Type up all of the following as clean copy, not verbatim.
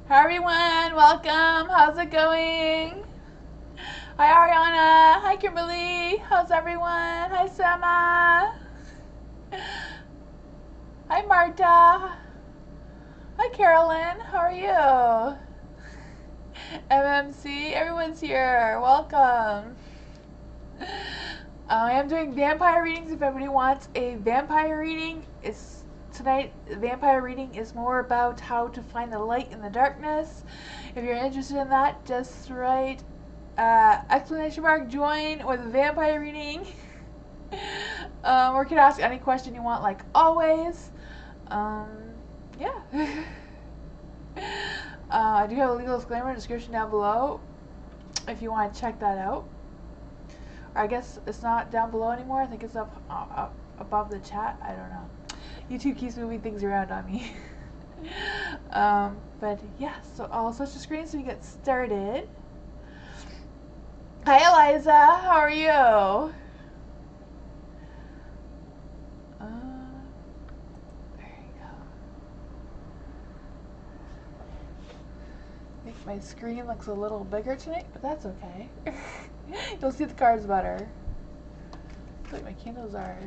Hi everyone, welcome. How's it going? Hi Ariana. Hi Kimberly. How's everyone? Hi Sama. Hi Marta. Hi Carolyn. How are you? MMC. Everyone's here. Welcome. I am doing vampire readings. If everybody wants a vampire reading, tonight. Vampire reading is more about how to find the light in the darkness. If you're interested in that, just write exclamation mark join with a vampire reading. Or you can ask any question you want, like always. Yeah. I do have a legal disclaimer description down below if you want to check that out. Or I guess it's not down below anymore. I think it's up above the chat. I don't know. YouTube keeps moving things around on me. But yeah, so I'll switch the screen so we get started. Hi Eliza, how are you? There you go. I think my screen looks a little bigger tonight, but that's okay. You'll see the cards better. Looks like my candles are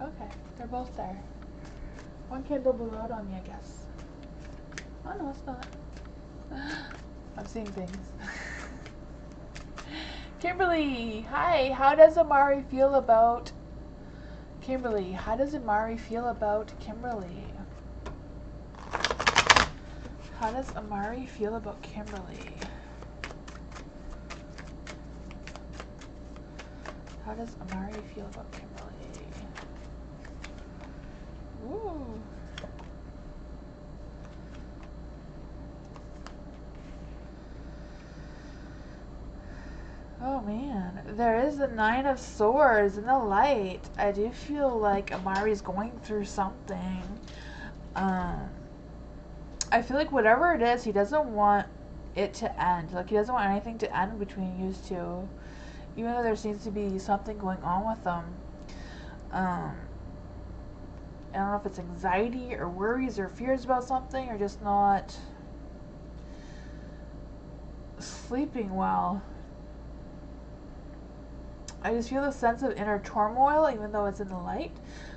okay. They're both there. One candle blew out on me, I guess. Oh no, it's not. I'm seeing things. Kimberly, hi. How does Amari feel about Kimberly? How does Amari feel about Kimberly? How does Amari feel about Kimberly? How does Amari feel about Kimberly? Ooh. Oh man, there is the Nine of Swords in the light. I do feel like Amari's going through something. I feel like whatever it is, he doesn't want it to end. Like he doesn't want anything to end between you two. Even though there seems to be something going on with them. I don't know if it's anxiety or worries or fears about something or just not sleeping well. I just feel a sense of inner turmoil even though it's in the light.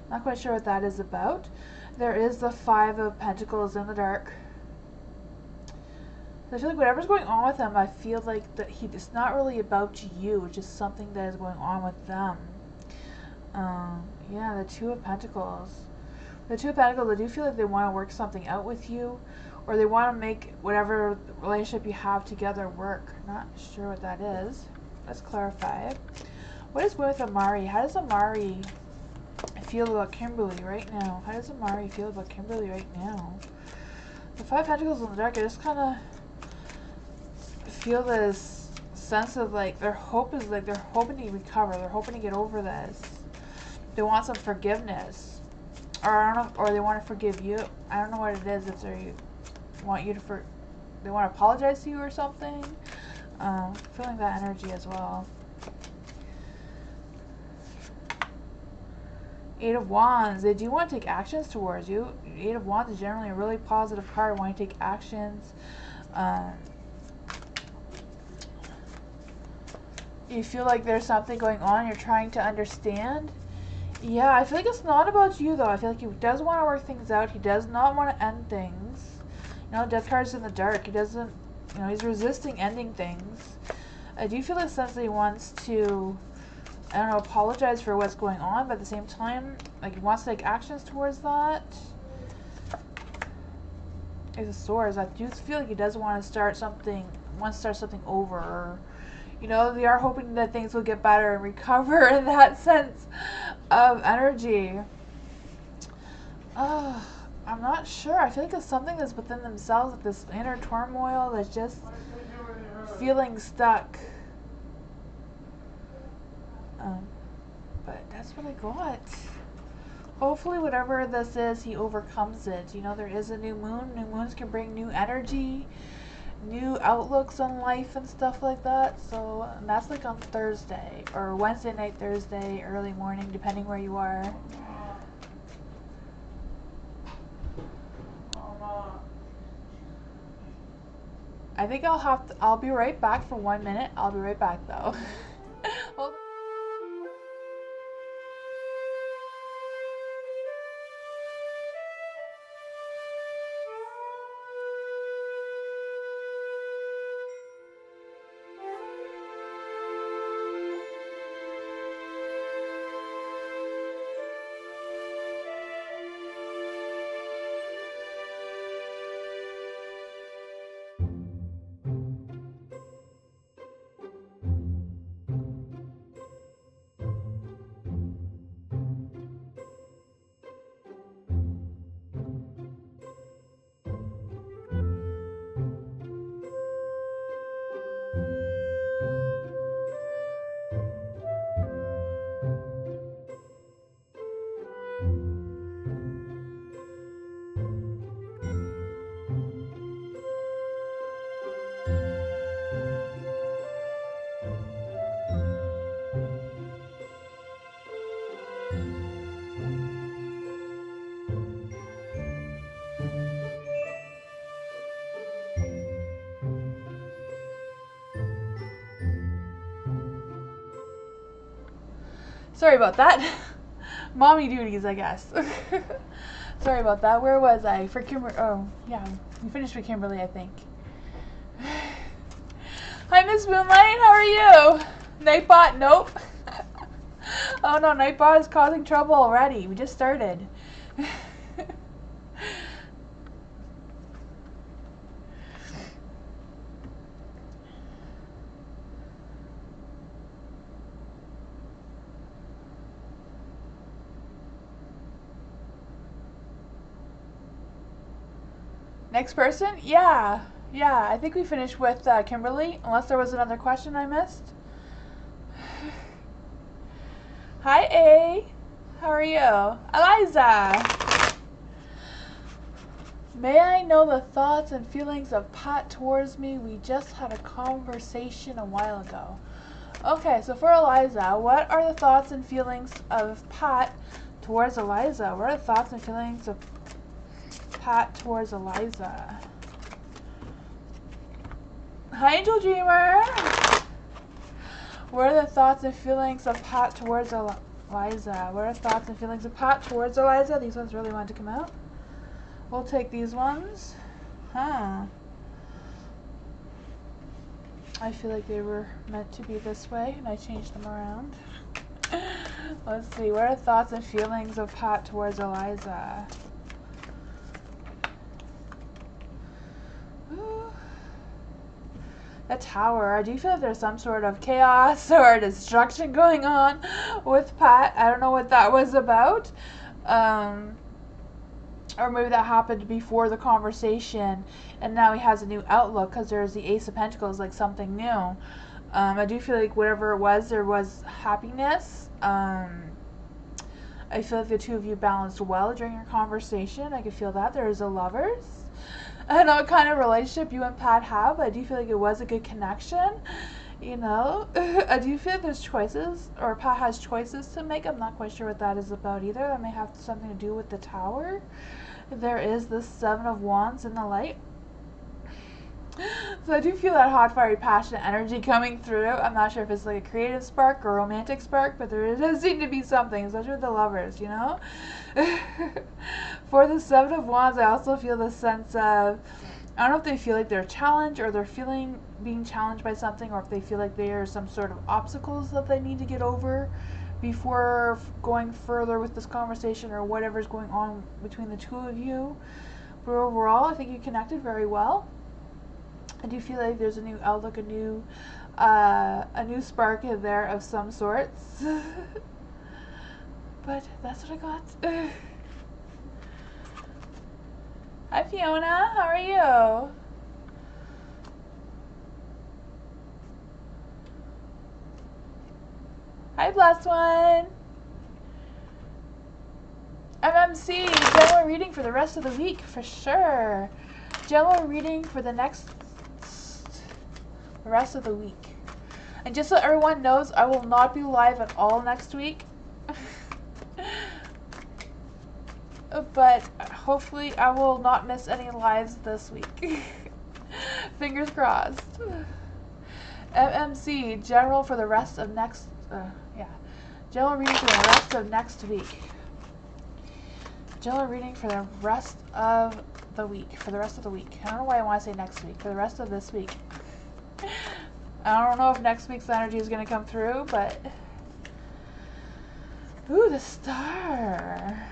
Not quite sure what that is about. There is the Five of Pentacles in the dark. I feel like whatever's going on with them, I feel like that it's not really about you, it's just something that is going on with them. Yeah, the Two of Pentacles. The Two of Pentacles, I do feel like they want to work something out with you, or they want to make whatever relationship you have together work. Not sure what that is. Let's clarify. What is with Amari? How does Amari feel about Kimberly right now? How does Amari feel about Kimberly right now? The Five of Pentacles in the dark, I just kind of feel this sense of like their hope is like they're hoping to recover. They're hoping to get over this. They want some forgiveness. Or I don't know, or they want to forgive you. I don't know what it is. If they want you to they want to apologize to you or something. Feeling that energy as well. Eight of Wands. They do want to take actions towards you. Eight of Wands is generally a really positive card. Want to take actions. You feel like there's something going on. You're trying to understand. Yeah, I feel like it's not about you though. I feel like he does want to work things out. He does not want to end things. You know, Death card's in the dark. He doesn't, you know, he's resisting ending things. I do feel a sense that he wants to, I don't know, apologize for what's going on, but at the same time, like he wants to take actions towards that. Ace of Swords. I do feel like he does want to start something, over. Or, you know, they are hoping that things will get better and recover in that sense of energy. I'm not sure. I feel like it's something that's within themselves, like this inner turmoil that's just feeling stuck. But that's what I got. Hopefully whatever this is, he overcomes it. You know, there is a new moon. New moons can bring new energy. new outlooks on life and stuff like that. So and that's like on Thursday or Wednesday night, Thursday, early morning, depending where you are. I think I'll be right back for 1 minute. I'll be right back though. Hold on. Sorry about that. Mommy duties, I guess. Sorry about that. Where was I? For Kimberly. Oh, yeah. We finished with Kimberly, I think. Hi, Miss Moonlight. How are you? Nightbot? Nope. Oh, no. Nightbot is causing trouble already. We just started. Next person? Yeah. Yeah, I think we finished with Kimberly, unless there was another question I missed. Hi, A. How are you? Eliza. May I know the thoughts and feelings of Pat towards me? We just had a conversation a while ago. Okay, so for Eliza, what are the thoughts and feelings of Pat towards Eliza? What are the thoughts and feelings of Pat towards Eliza? Hi, Angel Dreamer. What are the thoughts and feelings of Pat towards Eliza? What are the thoughts and feelings of Pat towards Eliza? These ones really want to come out. We'll take these ones. Huh. I feel like they were meant to be this way, and I changed them around. Let's see. What are the thoughts and feelings of Pat towards Eliza? The Tower. I do feel like there's some sort of chaos or destruction going on with Pat. I don't know what that was about. Or maybe that happened before the conversation and now he has a new outlook because there's the Ace of Pentacles, like something new. I do feel like whatever it was, there was happiness. I feel like the two of you balanced well during your conversation. I could feel that. There is a Lovers. I don't know what kind of relationship you and Pat have. I do feel like it was a good connection. You know, I do feel like there's choices, or Pat has choices to make. I'm not quite sure what that is about either. That may have something to do with the Tower. There is the Seven of Wands in the light. So I do feel that hot, fiery, passionate energy coming through. I'm not sure if it's like a creative spark or a romantic spark, but there does seem to be something, especially with the Lovers, you know? For the Seven of Wands, I also feel the sense of, I don't know if they feel like they're challenged or they're being challenged by something, or if they feel like there are some sort of obstacles that they need to get over before going further with this conversation or whatever's going on between the two of you. But overall, I think you connected very well. I do feel like there's a new outlook, a new spark in there of some sorts. But that's what I got. Hi, Fiona. How are you? Hi, blessed one. MMC, general reading for the rest of the week, for sure. General reading for the next the rest of the week. And just so everyone knows, I will not be live at all next week. But hopefully I will not miss any lives this week. Fingers crossed. MMC, general for the rest of next, general reading for the rest of next week. General reading for the rest of the week. For the rest of the week. I don't know why I want to say next week. For the rest of this week. I don't know if next week's energy is going to come through, but... Ooh, the star.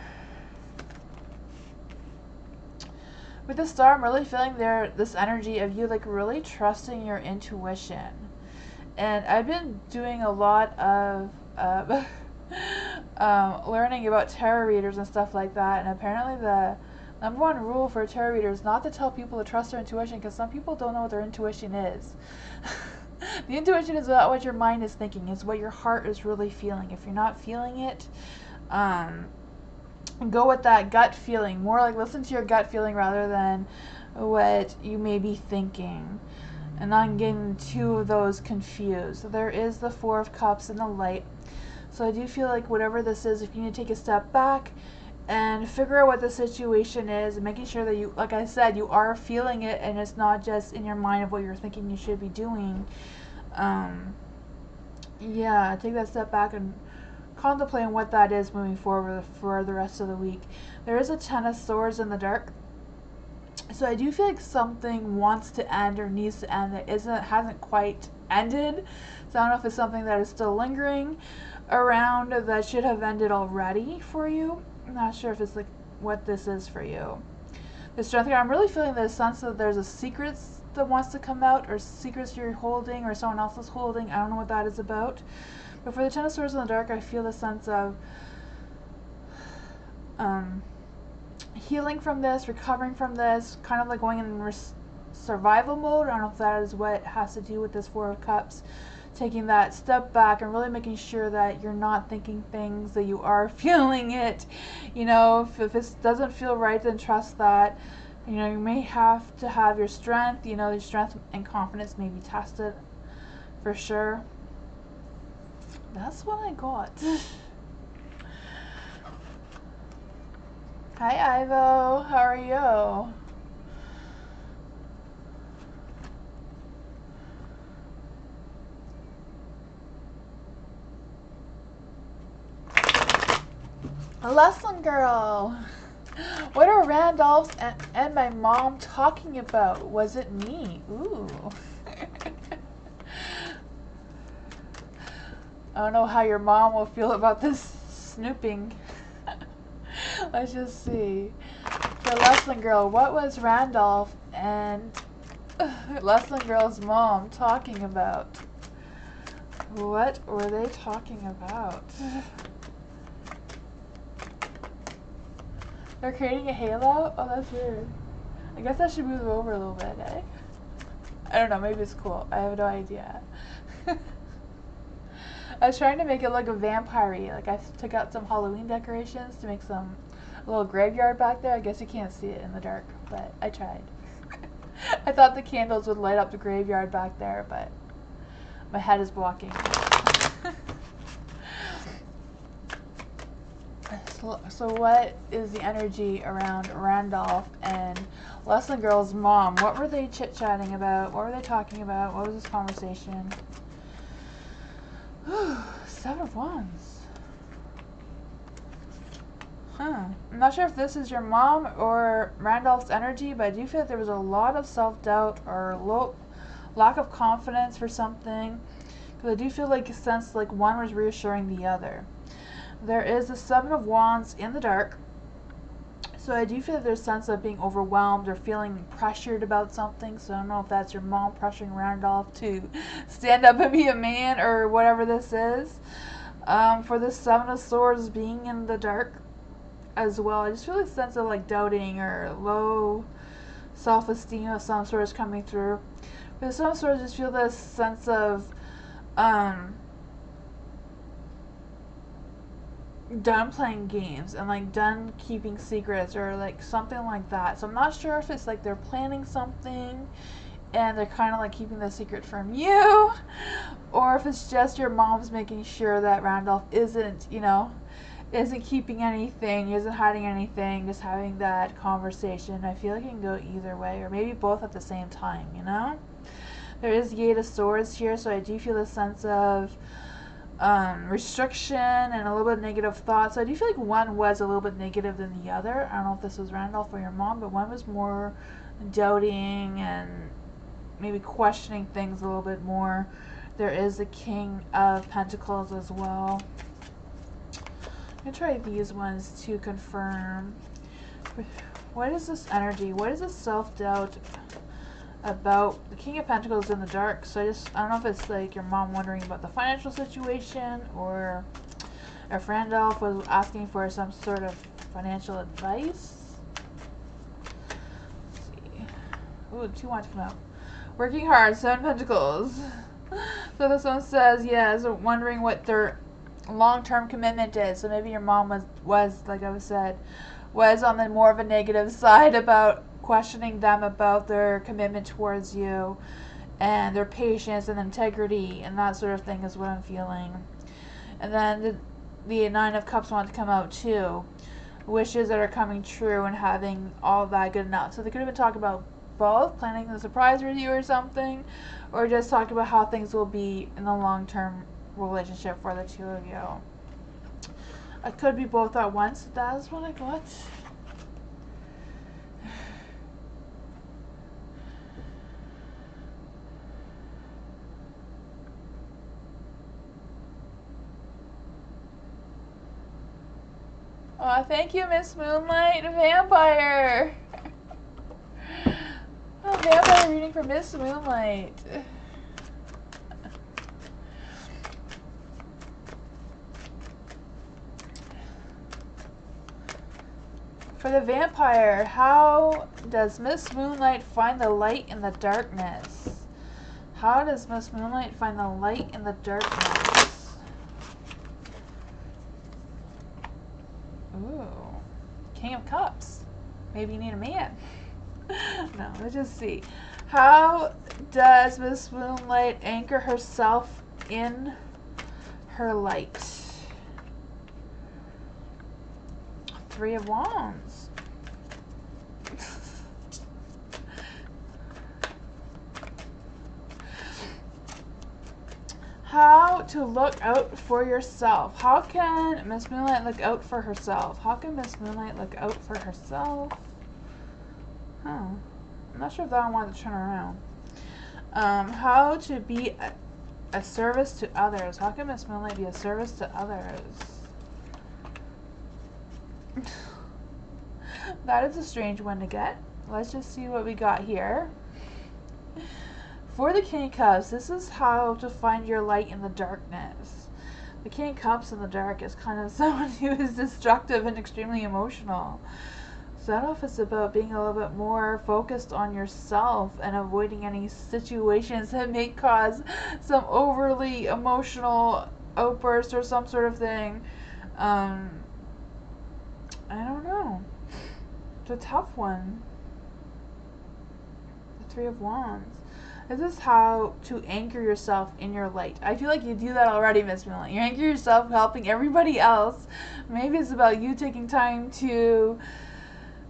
With the star, I'm really feeling this energy of you, like, really trusting your intuition. And I've been doing a lot of learning about tarot readers and stuff like that, and apparently the number one rule for a tarot reader is not to tell people to trust their intuition, because some people don't know what their intuition is. The intuition is not what your mind is thinking, it's what your heart is really feeling. If you're not feeling it, go with that gut feeling. More like listen to your gut feeling rather than what you may be thinking. And not getting two of those confused. So there is the Four of Cups in the light. So I do feel like whatever this is, if you need to take a step back and figure out what the situation is, and making sure that you, like I said, you are feeling it and it's not just in your mind of what you're thinking you should be doing. Yeah, take that step back and contemplating what that is moving forward for the rest of the week. There is a Ten of Swords in the dark. So I do feel like something wants to end or needs to end that hasn't quite ended. So I don't know if it's something that is still lingering around that should have ended already for you. I'm not sure if it's like what this is for you. The Strength here, I'm really feeling the sense that there's a secret that wants to come out, or secrets you're holding or someone else is holding. I don't know what that is about. But for the Ten of Swords in the dark, I feel the sense of healing from this, recovering from this, kind of like going in survival mode. I don't know if that is what has to do with this Four of Cups. Taking that step back and really making sure that you're not thinking things, that you are feeling it. You know, if this doesn't feel right, then trust that. You know, you may have to have your strength, you know, your strength and confidence may be tested for sure. That's what I got. Hi, Ivo. How are you? Lesson girl. What are Randolph's and my mom talking about? Was it me? Ooh. I don't know how your mom will feel about this snooping. Let's just see. For Lesson Girl, what was Randolph and Lesson Girl's mom talking about? What were they talking about? They're creating a halo? Oh, that's weird. I guess I should move over a little bit, eh? I don't know, maybe it's cool. I have no idea. I was trying to make it look a vampire-y. Like I took out some Halloween decorations to make a little graveyard back there. I guess you can't see it in the dark, but I tried. I thought the candles would light up the graveyard back there, but my head is blocking. So what is the energy around Randolph and Lesson Girl's mom? What were they chit-chatting about? What were they talking about? What was this conversation? Seven of Wands. I'm not sure if this is your mom or Randolph's energy, but I do feel like there was a lot of self-doubt or lack of confidence for something. Because I do feel like a sense like one was reassuring the other. There is the Seven of Wands in the dark. So I do feel that there's a sense of being overwhelmed or feeling pressured about something. So I don't know if that's your mom pressuring Randolph to stand up and be a man or whatever this is. For the Seven of Swords being in the dark as well, I just feel a sense of like doubting or low self-esteem of some sort is coming through. For the Seven of Swords, I just feel this sense of done playing games and like done keeping secrets or like something like that. So I'm not sure if it's like they're planning something and they're kind of like keeping the secret from you, or if it's just your mom's making sure that Randolph isn't, you know, isn't keeping anything, isn't hiding anything, just having that conversation. I feel like it can go either way, or maybe both at the same time, you know? There is the Eight of Swords here, so I do feel a sense of restriction and a little bit of negative thoughts. So I do feel like one was a little bit negative than the other. I don't know if this was Randolph or your mom, but one was more doubting and maybe questioning things a little bit more. There is the King of Pentacles as well. I'm going to try these ones to confirm. What is this energy? What is this self-doubt about? The King of Pentacles in the dark. So I don't know if it's like your mom wondering about the financial situation, or if Randolph was asking for some sort of financial advice. Let's see. Ooh, two want to come out. Working hard, Seven Pentacles. So this one says, yes, wondering what their long-term commitment is. So maybe your mom was like I said, was on the more of a negative side about questioning them about their commitment towards you and their patience and integrity and that sort of thing is what I'm feeling. And then the Nine of Cups want to come out too. Wishes that are coming true and having all that good enough. So they could have been talking about both, planning a surprise with you or something, or just talking about how things will be in the long-term relationship for the two of you. It could be both at once. That's what I got. Oh, thank you, Miss Moonlight. Vampire. Oh, vampire reading for Miss Moonlight. For the vampire, how does Miss Moonlight find the light in the darkness? How does Miss Moonlight find the light in the darkness? Ooh. King of Cups. Maybe you need a man. No, let's just see. How does Miss Moonlight anchor herself in her light? Three of Wands. How to look out for yourself. How can Miss Moonlight look out for herself? How can Miss Moonlight look out for herself? Oh, I'm not sure if that one wanted to turn around. How to be a service to others. How can Miss Moonlight be a service to others? That is a strange one to get. Let's just see what we got here. For the King of Cups, this is how to find your light in the darkness. The King of Cups in the dark is kind of someone who is destructive and extremely emotional. So I don't know if it's about being a little bit more focused on yourself and avoiding any situations that may cause some overly emotional outburst or some sort of thing. I don't know. It's a tough one. The Three of Wands. This is how to anchor yourself in your light. I feel like you do that already, Miss Moonlight. You anchor yourself helping everybody else. Maybe it's about you taking time to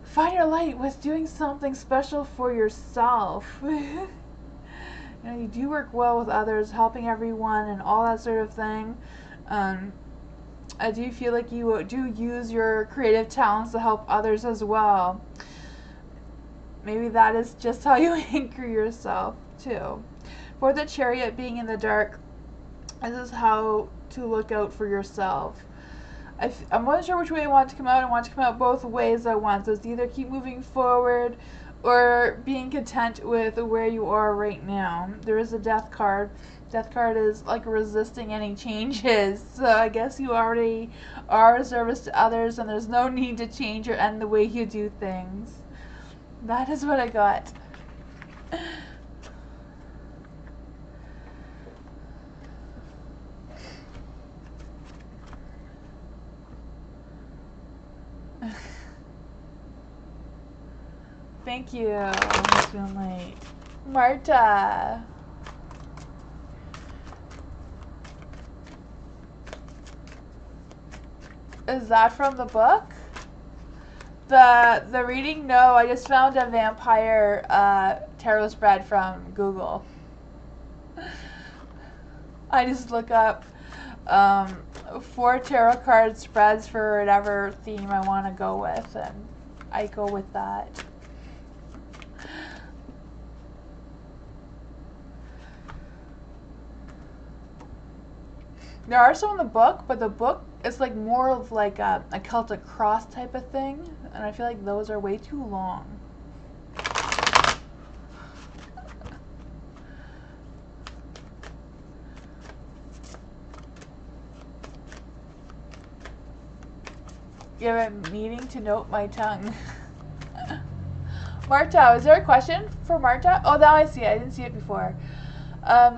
find your light with doing something special for yourself. You know, you do work well with others, helping everyone and all that sort of thing. I do feel like you do use your creative talents to help others as well. Maybe that is just how you anchor yourself too. For the Chariot being in the dark, this is how to look out for yourself. I'm not sure which way I want to come out. I want to come out both ways at once. It's either keep moving forward or being content with where you are right now. There is a Death card. Death card is like resisting any changes. So I guess you already are a service to others and there's no need to change or end the way you do things. That is what I got. Thank you, Miss Moonlight. Marta. Is that from the book? The reading? No, I just found a vampire tarot spread from Google. I just look up 4 tarot card spreads for whatever theme I want to go with, and I go with that. There are some in the book, but the book is like more of like a Celtic cross type of thing, and I feel like those are way too long. You have a meeting to note my tongue. Marta, is there a question for Marta? Oh, now I see it. I didn't see it before.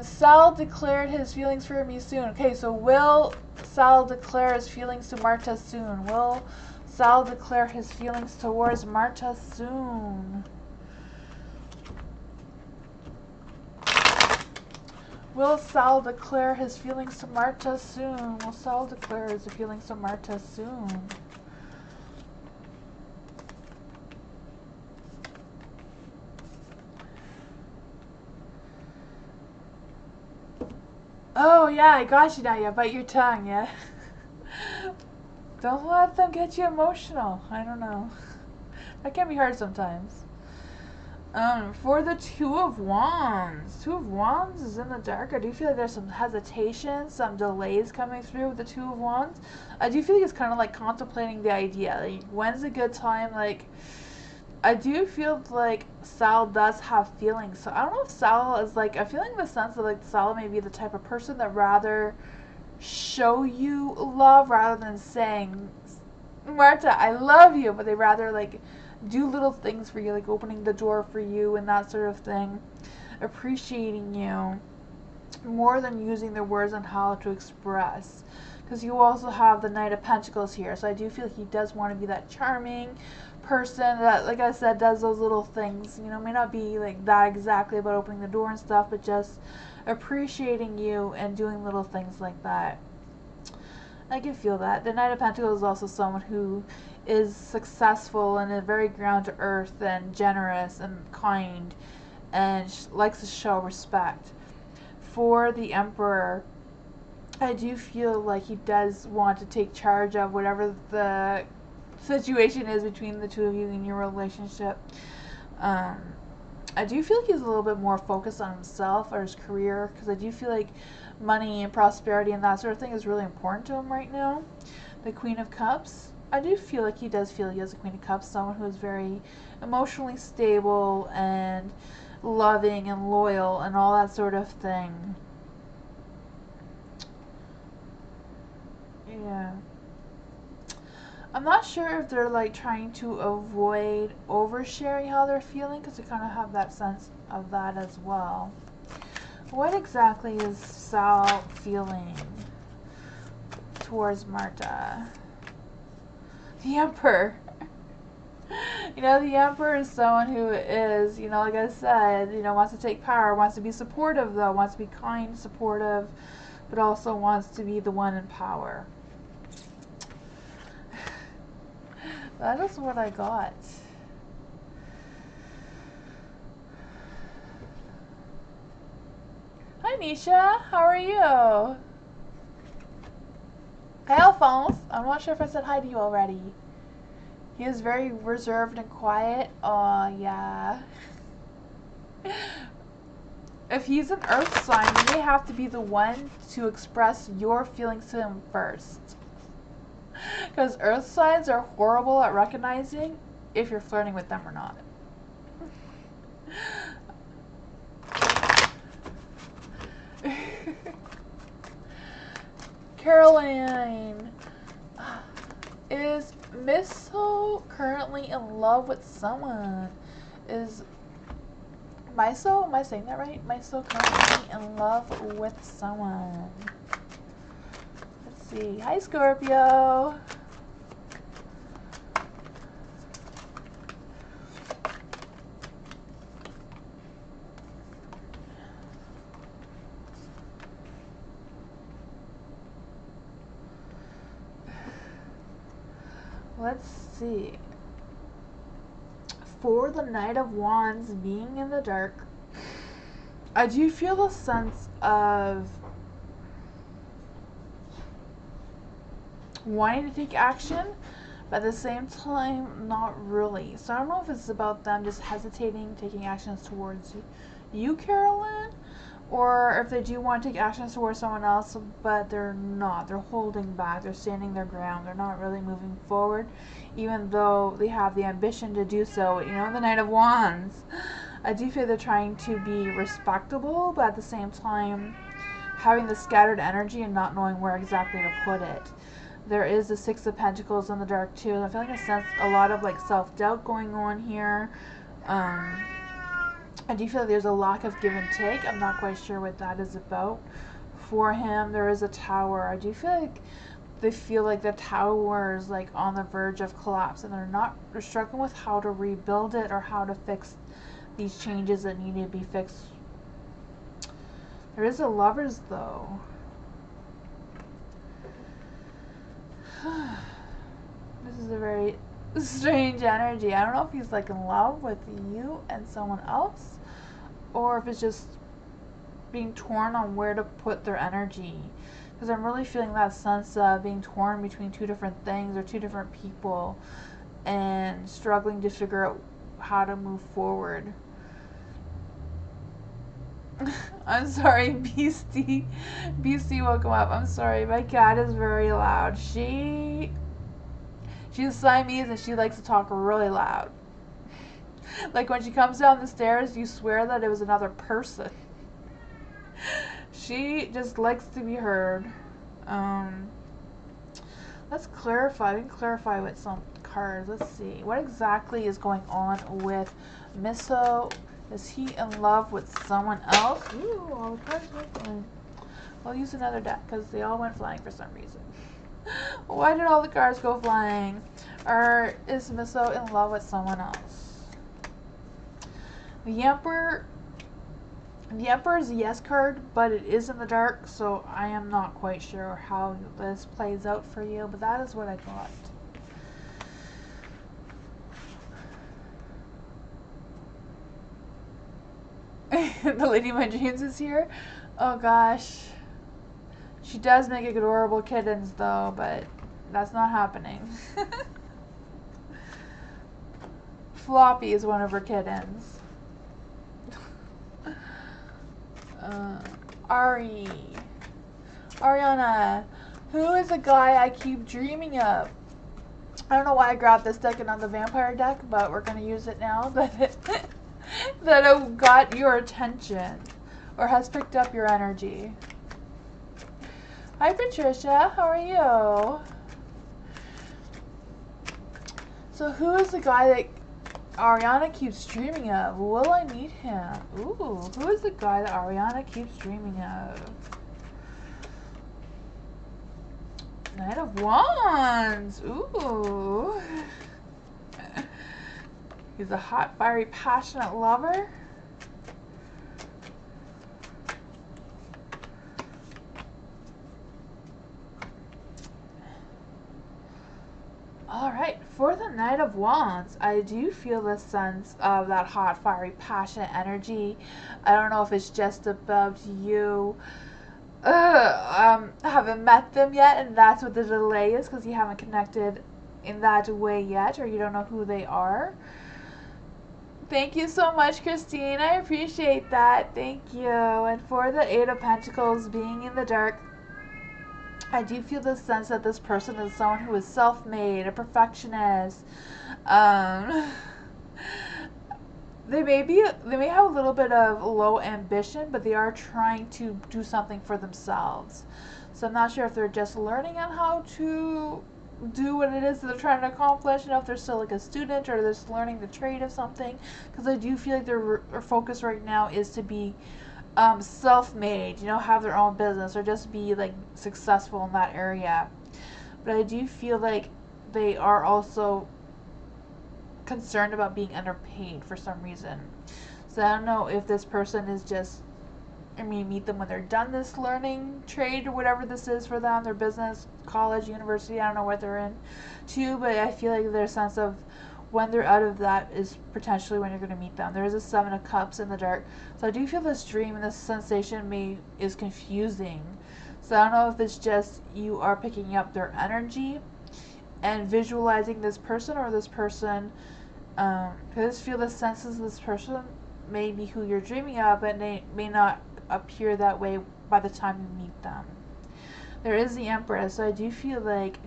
Sal declared his feelings for me soon. Okay, so will Sal declare his feelings to Marta soon? Will Sal declare his feelings towards Marta soon? Will Sal declare his feelings to Marta soon? Will Sal declare his feelings to Marta soon? Oh, yeah, I got you now. Yeah, bite your tongue, yeah. Don't let them get you emotional. I don't know. That can be hard sometimes. For the Two of Wands. Two of Wands is in the dark. I do feel like there's some hesitation, some delays coming through with the Two of Wands. I do feel like it's kind of like contemplating the idea. Like, when's a good time? Like, I do feel like Sal does have feelings. So I don't know if Sal is like, I'm feeling the sense that like Sal may be the type of person that rather show you love rather than saying, Marta, I love you, but they rather like do little things for you, like opening the door for you and that sort of thing, appreciating you more than using their words on how to express. Because you also have the Knight of Pentacles here, so I do feel he does want to be that charming person that, like I said, does those little things. You know, may not be like that exactly about opening the door and stuff, but just appreciating you and doing little things like that. I can feel that. The Knight of Pentacles is also someone who is successful and very ground to earth and generous and kind and likes to show respect. For the Emperor, I do feel like he does want to take charge of whatever the situation is between the two of you in your relationship. I do feel like he's a little bit more focused on himself or his career, because I do feel like money and prosperity and that sort of thing is really important to him right now. The Queen of Cups, I do feel like he does feel he has a Queen of Cups, someone who is very emotionally stable and loving and loyal and all that sort of thing. Yeah. I'm not sure if they're like trying to avoid oversharing how they're feeling, because they kind of have that sense of that as well. What exactly is Sal feeling towards Marta? The Emperor. You know, the Emperor is someone who is, you know, like I said, you know, wants to take power, wants to be supportive though, wants to be kind, supportive, but also wants to be the one in power. That is what I got. Hi Nisha, how are you? Hi Alphonse, I'm not sure if I said hi to you already. He is very reserved and quiet. Oh yeah. If he's an earth sign, you may have to be the one to express your feelings to him first. Because earth signs are horrible at recognizing if you're flirting with them or not. Caroline, is Miso currently in love with someone? Is Miso, am I saying that right? Miso currently in love with someone. Let's see. Hi Scorpio. Let's see. For the Knight of Wands being in the dark, I do feel a sense of wanting to take action, but at the same time, not really. So I don't know if it's about them just hesitating, taking actions towards you, Carolyn, or if they do want to take actions towards someone else, but they're not. They're holding back. They're standing their ground. They're not really moving forward, even though they have the ambition to do so. You know, the Knight of Wands. I do feel they're trying to be respectable, but at the same time, having the scattered energy and not knowing where exactly to put it. There is the Six of Pentacles in the dark too. I feel like a lot of like self-doubt going on here. I do feel like there's a lack of give and take. I'm not quite sure what that is about. For him, there is a tower. I do feel like they feel like the tower is like on the verge of collapse, and they're struggling with how to rebuild it or how to fix these changes that need to be fixed. There is a Lovers though. This is a very strange energy. I don't know if he's like in love with you and someone else, or if it's just being torn on where to put their energy. Because I'm really feeling that sense of being torn between two different things or two different people and struggling to figure out how to move forward. I'm sorry, Beastie. Beastie woke him up. I'm sorry, my cat is very loud. She's Siamese and she likes to talk really loud. Like when she comes down the stairs, you swear that it was another person. She just likes to be heard. Let's clarify. We can clarify with some cards. Let's see. What exactly is going on with Misso? Is he in love with someone else? Ooh, all the cards went flying. I'll use another deck because they all went flying for some reason. Why did all the cards go flying? Or is Misso in love with someone else? The Emperor is a yes card, but it is in the dark, so I am not quite sure how this plays out for you, but that is what I got. The Lady of My Dreams is here. Oh gosh. She does make adorable kittens though, but that's not happening. Floppy is one of her kittens. Ariana, who is the guy I keep dreaming of? I don't know why I grabbed this deck and not the vampire deck, but we're going to use it now that got your attention or has picked up your energy. Hi Patricia, how are you? So who is the guy that Ariana keeps dreaming of? Will I meet him? Ooh, who is the guy that Ariana keeps dreaming of? Knight of Wands. Ooh. He's a hot, fiery, passionate lover. Alright, for the Knight of Wands, I do feel the sense of that hot, fiery, passionate energy. I don't know if it's just about you haven't met them yet, and that's what the delay is, because you haven't connected in that way yet, or you don't know who they are. Thank you so much, Christine. I appreciate that. Thank you. And for the Eight of Pentacles being in the dark, I do feel the sense that this person is someone who is self-made, a perfectionist. They may have a little bit of low ambition, but they are trying to do something for themselves. So I'm not sure if they're just learning on how to do what it is that they're trying to accomplish, if they're still like a student or they're just learning the trade of something. Because I do feel like their focus right now is to be self-made, have their own business or just be like successful in that area. But I do feel like they are also concerned about being underpaid for some reason. So I don't know if this person is just I mean, meet them when they're done this learning trade or whatever this is for them, their business, college, university, I don't know what they're in too, but I feel like their sense of when they're out of that is potentially when you're going to meet them. There is a 7 of Cups in the dark. So I do feel this dream and this sensation is confusing. So I don't know if it's just you are picking up their energy and visualizing this person, or this person, I just feel the senses of this person may be who you're dreaming of, but they may not appear that way by the time you meet them. There is the Empress, so I do feel like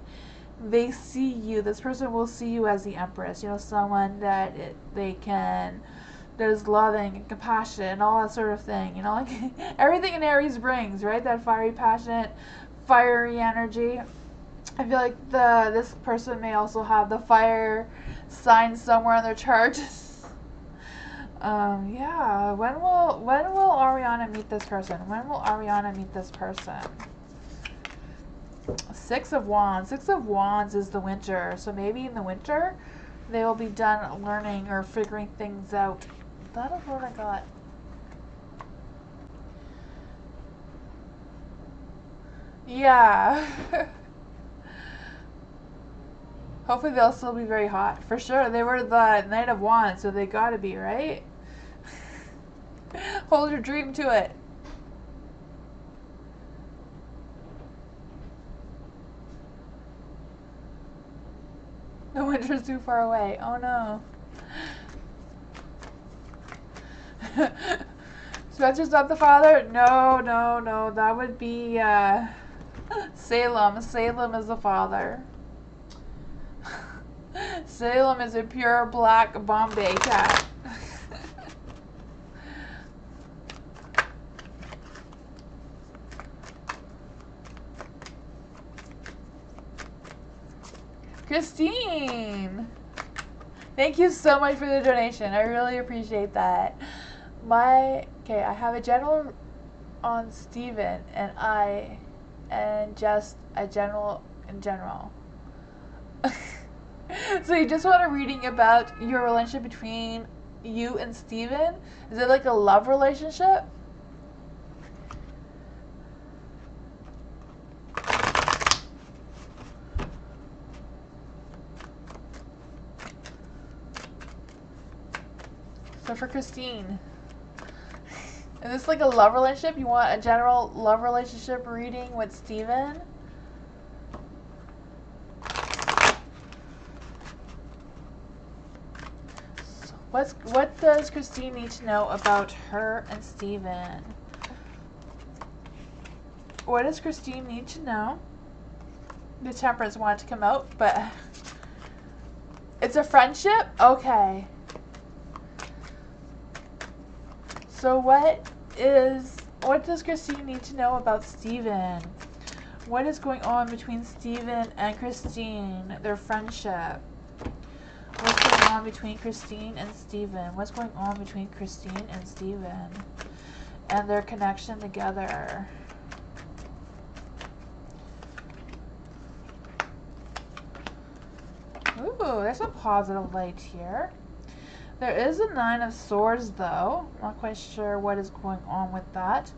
they see you, this person will see you as the Empress, someone that that is loving and compassionate and all that sort of thing, like everything an Aries brings, right? That fiery, passionate, fiery energy. I feel like this person may also have the fire sign somewhere on their chart. Yeah. When will Ariana meet this person? When will Ariana meet this person? 6 of Wands. 6 of Wands is the winter. So maybe in the winter they will be done learning or figuring things out. That is what I got. Yeah. Hopefully they'll still be very hot. For sure. They were the Knight of Wands, so they gotta be, right? Hold your dream to it. The winter's too far away. Oh no. Spencer's not the father? No. That would be Salem. Salem is the father. Salem is a pure black Bombay cat. Christine! Thank you so much for the donation. I really appreciate that. Okay, I have a general on Steven and just a general in general. So you just want a reading about your relationship between you and Steven? Is it like a love relationship? So for Christine, is this like a love relationship? You want a general love relationship reading with Steven? What does Christine need to know about her and Steven? What does Christine need to know? The Temperance wanted to come out, but it's a friendship? Okay. So what does Christine need to know about Steven? What is going on between Steven and Christine, their friendship? What's going on between Christine and Steven? What's going on between Christine and Steven and their connection together? Ooh, there's some positive light here. There is a 9 of Swords, though. Not quite sure what is going on with that.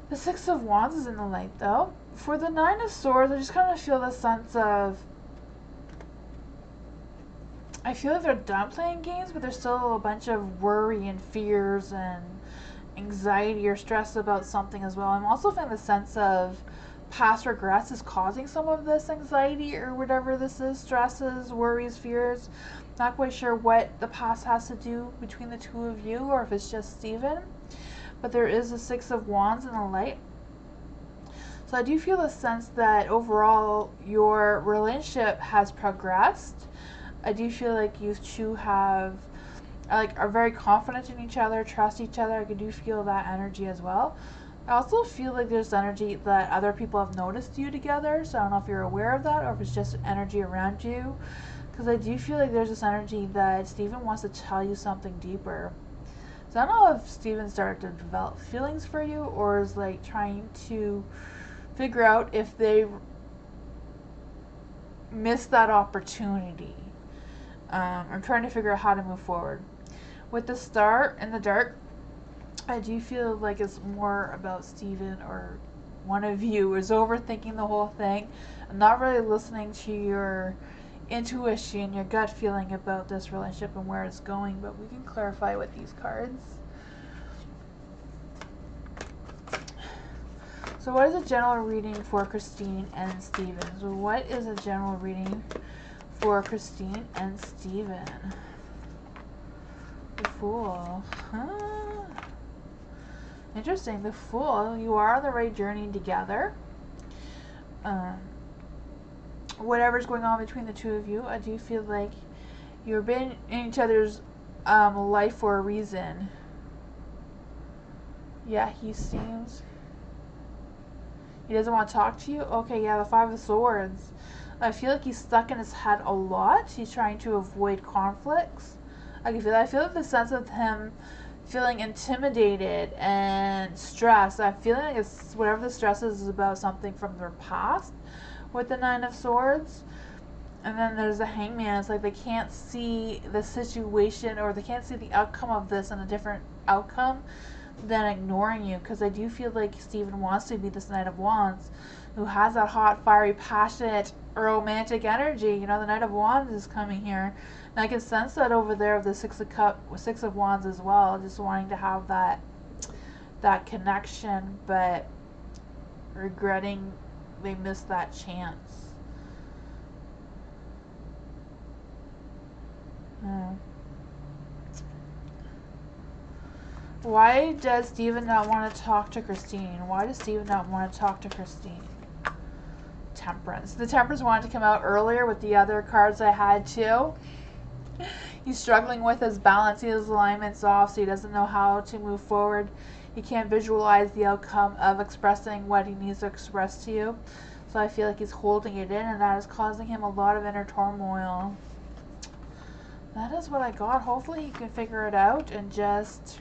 The 6 of Wands is in the light, though. For the 9 of Swords, I just kind of feel the sense of... I feel like they're done playing games, but there's still a bunch of worry and fears and anxiety or stress about something as well. I'm also feeling the sense of past regrets is causing some of this anxiety or whatever this is. Stresses, worries, fears. Not quite sure what the past has to do between the two of you, or if it's just Steven. But there is a 6 of Wands in the light. So I do feel a sense that overall your relationship has progressed. I do feel like you two are very confident in each other, trust each other. I do feel that energy as well. I also feel like there's energy that other people have noticed you together. So I don't know if you're aware of that or if it's just energy around you. Because I do feel like there's this energy that Steven wants to tell you something deeper. So I don't know if Steven started to develop feelings for you or is like trying to figure out if they missed that opportunity. I'm trying to figure out how to move forward. With the Star in the dark, I do feel like it's more about Steven, or one of you is overthinking the whole thing and not really listening to your intuition, your gut feeling about this relationship and where it's going. But we can clarify with these cards. So what is a general reading for Christine and Steven? So what is a general reading for Christine and Steven? The Fool. Huh. Interesting. The Fool. You are on the right journey together. Whatever's going on between the two of you, I do feel like you've been in each other's life for a reason. Yeah, he seems... He doesn't want to talk to you? Okay, yeah, the Five of Swords. I feel like he's stuck in his head a lot. He's trying to avoid conflicts. I can feel that. I feel like the sense of him feeling intimidated and stressed. I'm feeling like it's whatever the stress is about something from their past with the Nine of Swords. And then there's the Hangman. It's like they can't see the situation, or they can't see the outcome of this and a different outcome than ignoring you, because I do feel like Steven wants to be this Knight of Wands who has that hot, fiery, passionate, romantic energy. You know, the Knight of Wands is coming here, and I can sense that over there of the Six of Wands as well, just wanting to have that connection, but regretting they missed that chance. Why does Steven not want to talk to Christine? Why does Steven not want to talk to Christine? Temperance. The Temperance wanted to come out earlier with the other cards I had too. He's struggling with his balance. His alignment's off, so he doesn't know how to move forward. He can't visualize the outcome of expressing what he needs to express to you. So I feel like he's holding it in, and that is causing him a lot of inner turmoil. That is what I got. Hopefully he can figure it out and just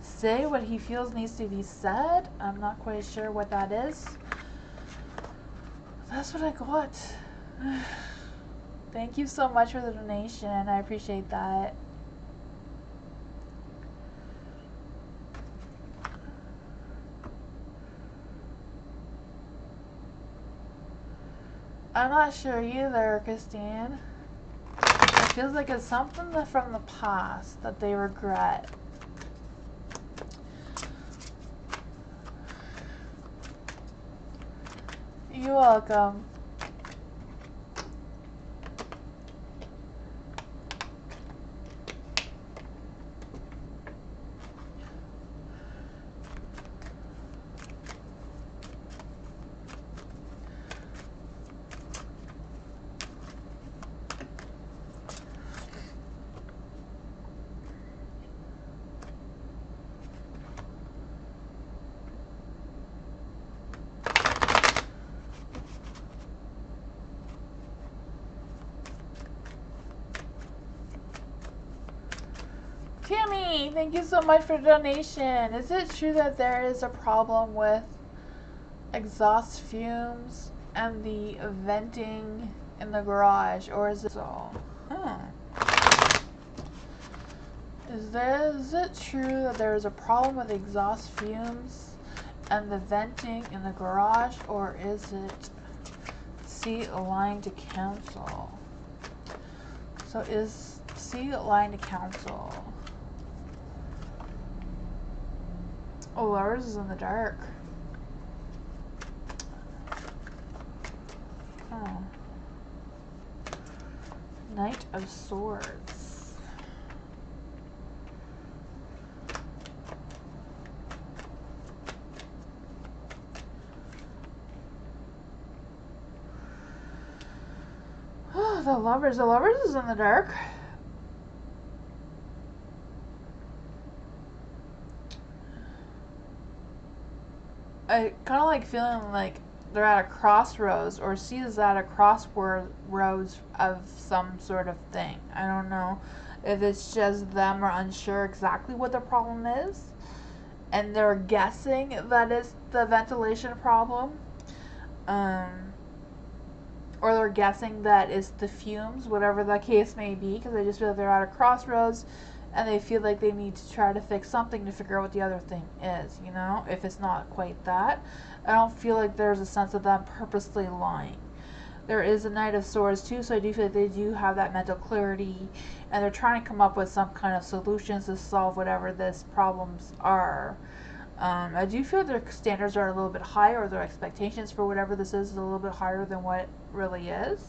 say what he feels needs to be said. I'm not quite sure what that is. That's what I got. Thank you so much for the donation. I appreciate that. I'm not sure either, Christine. It feels like it's something from the past that they regret. You're welcome. Tammy, thank you so much for the donation. Is it true that there is a problem with exhaust fumes and the venting in the garage, or is it so? Is it true that there is a problem with exhaust fumes and the venting in the garage, or is it C aligned to council? So is C aligned to council? Oh, ours is in the dark. Oh. Knight of Swords. Oh, the Lovers. The Lovers is in the dark. I kind of like feeling like they're at a crossroads, or C is at a crossroads of some sort of thing. I don't know if it's just them are unsure exactly what the problem is, and they're guessing that it's the ventilation problem, or they're guessing that it's the fumes, whatever the case may be, because I just feel like they're at a crossroads, and they feel like they need to try to fix something to figure out what the other thing is, you know, if it's not quite that. I don't feel like there's a sense of them purposely lying. There is a Knight of Swords too, so I do feel like they do have that mental clarity, and they're trying to come up with some kind of solutions to solve whatever this problems are. I do feel their standards are a little bit higher, or their expectations for whatever this is a little bit higher than what it really is.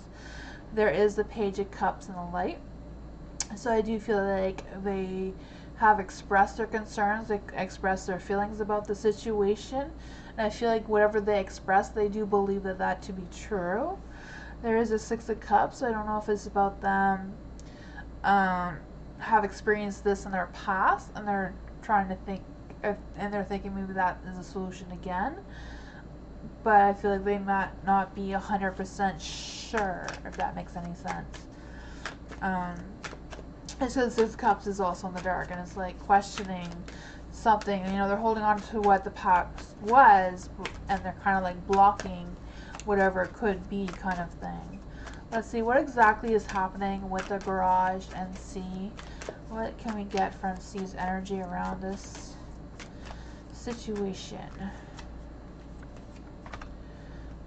There is the Page of Cups in the light. So I do feel like they have expressed their concerns, they expressed their feelings about the situation. And I feel like whatever they express, they do believe that to be true. There is a Six of Cups. So I don't know if it's about them have experienced this in their past, and they're trying to think, and they're thinking maybe that is a solution again. But I feel like they might not be 100% sure, if that makes any sense. And so Six of Cups is also in the dark, and it's like questioning something. You know, they're holding on to what the past was, and they're kind of like blocking whatever it could be, kind of thing. Let's see what exactly is happening with the Garage and C. What can we get from C's energy around this situation?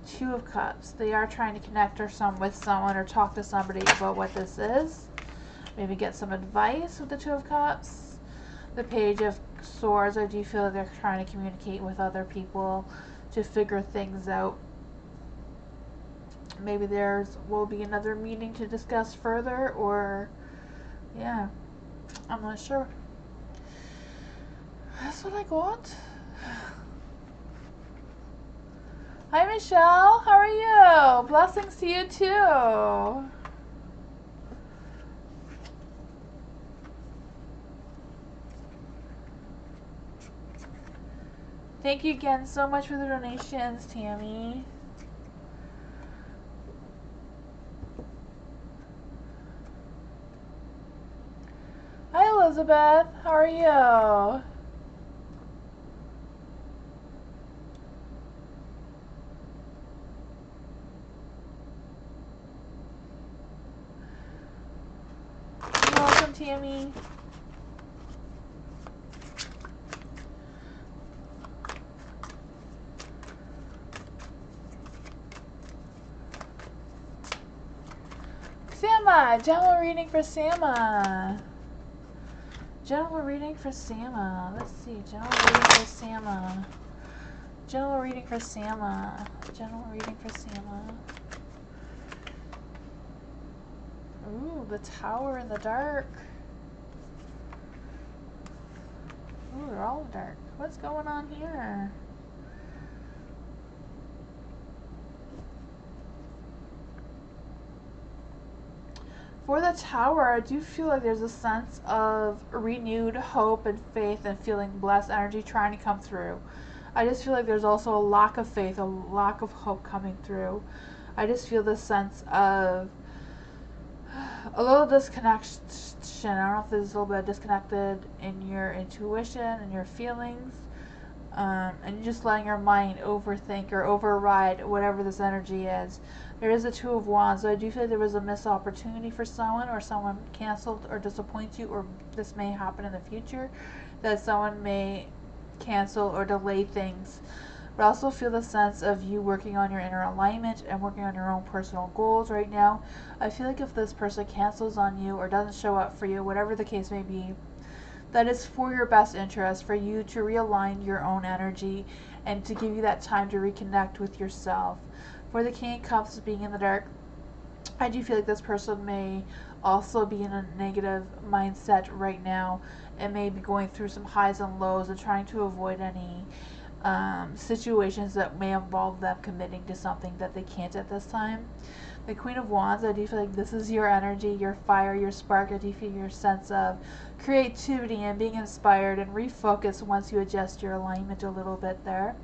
Two of Cups. They are trying to connect with someone or talk to somebody about what this is. Maybe get some advice with the Two of Cups. The Page of Swords. I do feel like they're trying to communicate with other people to figure things out. Maybe there will be another meeting to discuss further, or yeah, I'm not sure. That's what I got. Hi Michelle, how are you? Blessings to you too. Thank you again so much for the donations, Tammy. Hi Elizabeth, how are you? Welcome, Tammy. Sama, general reading for Sama. General reading for Sama. Let's see, general reading for Sama. General reading for Sama. General reading for Sama. Ooh, the Tower in the dark. Ooh, they're all dark. What's going on here? For the Tower, I do feel like there's a sense of renewed hope and faith and feeling blessed energy trying to come through. I just feel like there's also a lack of faith, a lack of hope coming through. I just feel this sense of a little disconnection. I don't know if there's a little bit disconnected in your intuition and your feelings. And you're just letting your mind overthink or override whatever this energy is. There is a Two of Wands, so I do feel like there was a missed opportunity for someone, or someone canceled or disappoints you, or this may happen in the future, that someone may cancel or delay things. But I also feel the sense of you working on your inner alignment and working on your own personal goals right now. I feel like if this person cancels on you or doesn't show up for you, whatever the case may be, that is for your best interest, for you to realign your own energy and to give you that time to reconnect with yourself. For the King of Cups being in the dark, I do feel like this person may also be in a negative mindset right now and may be going through some highs and lows and trying to avoid any situations that may involve them committing to something that they can't at this time. The Queen of Wands, I do feel like this is your energy, your fire, your spark. I do feel your sense of creativity and being inspired and refocus once you adjust your alignment a little bit there.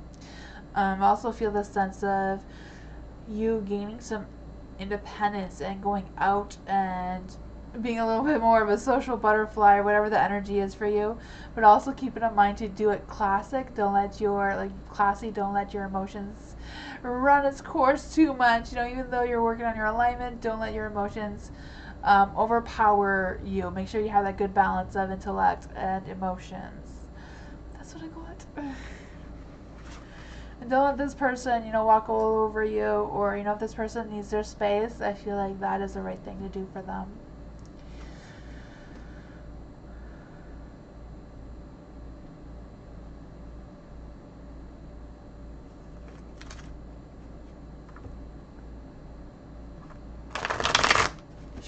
I also feel the sense of you gaining some independence and going out and being a little bit more of a social butterfly, or whatever the energy is for you, but also keeping in mind to do it classic. Don't let your classy. Don't let your emotions run its course too much. You know, even though you're working on your alignment, don't let your emotions overpower you. Make sure you have that good balance of intellect and emotions. That's what I got. And don't let this person, walk all over you, or, if this person needs their space, I feel like that is the right thing to do for them.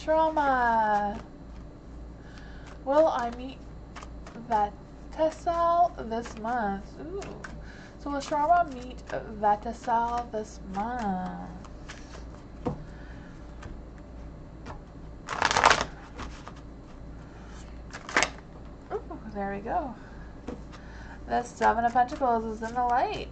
Trauma. Will I meet Vatasal this month? Ooh. So will Trauma meet Vatasal this month? Ooh, there we go. The Seven of Pentacles is in the light.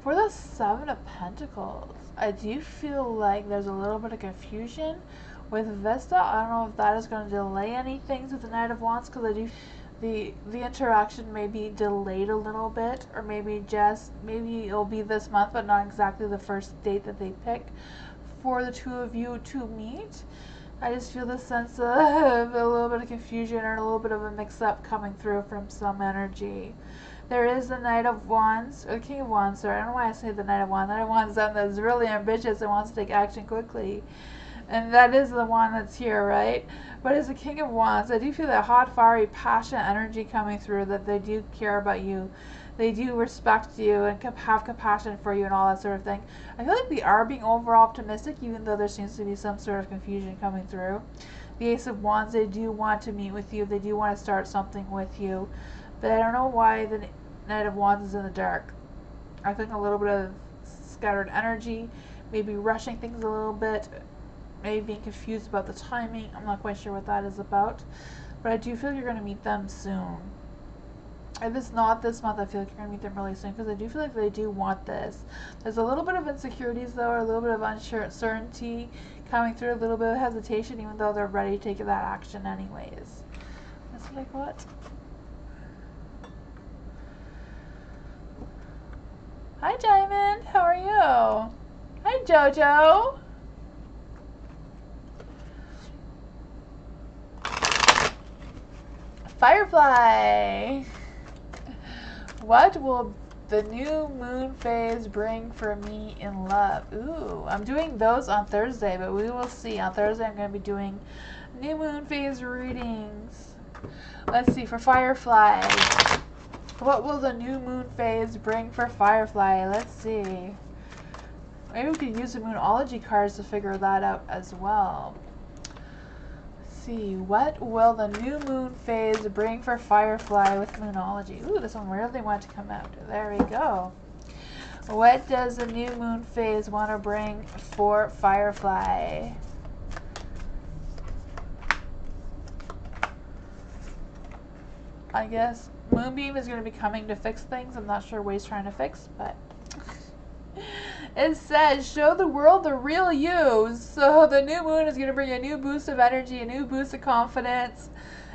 For the Seven of Pentacles, I do feel like there's a little bit of confusion with Vista. I don't know if that is going to delay any things with the Knight of Wands, because I do the interaction may be delayed a little bit, or maybe it'll be this month, but not exactly the first date that they pick for the two of you to meet. I just feel the sense of a little bit of confusion or a little bit of a mix-up coming through from some energy. There is the Knight of Wands, or the King of Wands, sorry. I don't know why I say the Knight of Wands. The Knight of Wands is someone that's really ambitious and wants to take action quickly. And that is the one that's here, right? But as the King of Wands, I do feel that hot, fiery, passionate energy coming through, that they do care about you. They do respect you and have compassion for you and all that sort of thing. I feel like they are being overall optimistic, even though there seems to be some sort of confusion coming through. The Ace of Wands, they do want to meet with you. They do want to start something with you. But I don't know why the Knight of Wands is in the dark. I think a little bit of scattered energy, maybe rushing things a little bit, maybe being confused about the timing. I'm not quite sure what that is about. But I do feel you're going to meet them soon. If it's not this month, I feel like you're going to meet them really soon, because I do feel like they do want this. There's a little bit of insecurities, though, or a little bit of uncertainty coming through, a little bit of hesitation, even though they're ready to take that action anyways. That's what I got. Hi, Diamond. How are you? Hi, Jojo. Firefly. What will the new moon phase bring for me in love? Ooh, I'm doing those on Thursday, but we will see. On Thursday, I'm going to be doing new moon phase readings. Let's see, for Firefly. What will the new moon phase bring for Firefly? Let's see. Maybe we could use the Moonology cards to figure that out as well. Let's see. What will the new moon phase bring for Firefly with Moonology? Ooh, this one really wanted to come out. There we go. What does the new moon phase want to bring for Firefly? I guess Moonbeam is going to be coming to fix things. I'm not sure what he's trying to fix, but it says, show the world the real you. So the new moon is going to bring a new boost of energy, a new boost of confidence.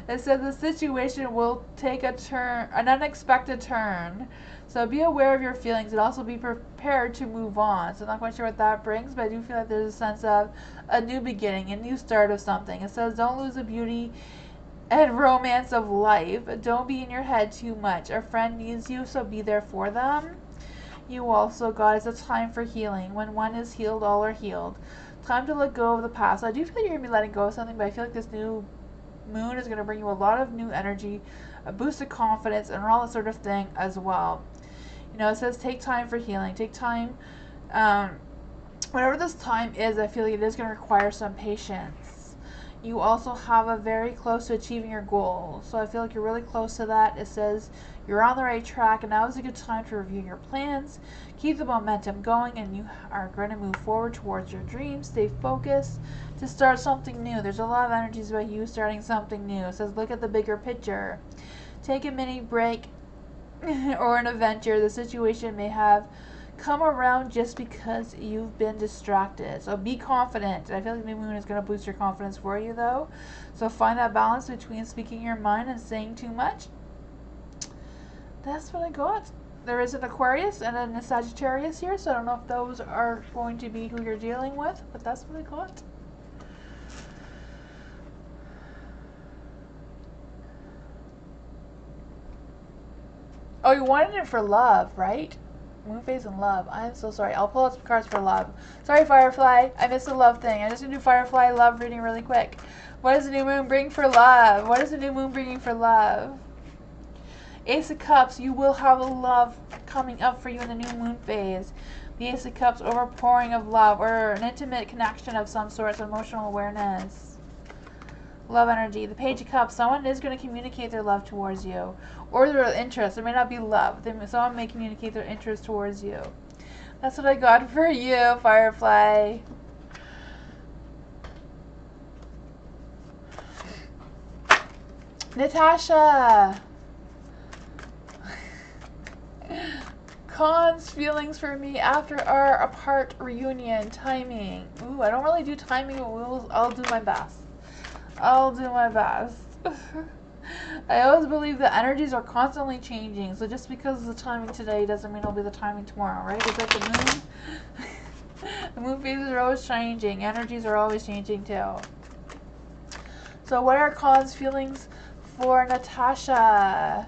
It says the situation will take a turn, an unexpected turn. So be aware of your feelings and also be prepared to move on. So I'm not quite sure what that brings, but I do feel like there's a sense of a new beginning, a new start of something. It says don't lose the beauty and romance of life. Don't be in your head too much. A friend needs you, so be there for them. You also, God, it's a time for healing. When one is healed, all are healed. Time to let go of the past. I do feel like you're going to be letting go of something, but I feel like this new moon is going to bring you a lot of new energy, a boost of confidence, and all that sort of thing as well. You know, it says take time for healing. Take time. Whatever this time is, I feel like it is going to require some patience. You also have a very close to achieving your goal. So I feel like you're really close to that. It says you're on the right track, and now is a good time to review your plans. Keep the momentum going, and you are going to move forward towards your dreams. Stay focused to start something new. There's a lot of energies about you starting something new. It says look at the bigger picture. Take a mini break or an adventure. The situation may have come around just because you've been distracted. So be confident. I feel like the new moon is going to boost your confidence for you, though. So find that balance between speaking your mind and saying too much. That's what I got. There is an Aquarius and a Sagittarius here, so I don't know if those are going to be who you're dealing with, but that's what I got. Oh, you wanted it for love, right? Moon phase and love. I'm so sorry. I'll pull out some cards for love. Sorry, Firefly. I missed the love thing. I'm just going to do Firefly love reading really quick. What does the new moon bring for love? What is the new moon bringing for love? Ace of Cups. You will have a love coming up for you in the new moon phase. The Ace of Cups, overpouring of love or an intimate connection of some sort, emotional awareness. Love energy. The Page of Cups. Someone is going to communicate their love towards you. Or their interest. It may not be love. Someone may communicate their interest towards you. That's what I got for you, Firefly. Natasha. Cons, feelings for me after our apart reunion. Timing. Ooh, I don't really do timing, but I'll do my best. I'll do my best. I always believe that energies are constantly changing, so just because of the timing today doesn't mean it'll be the timing tomorrow, right? It's like the moon. The moon phases are always changing. Energies are always changing too. So what are cons, feelings for Natasha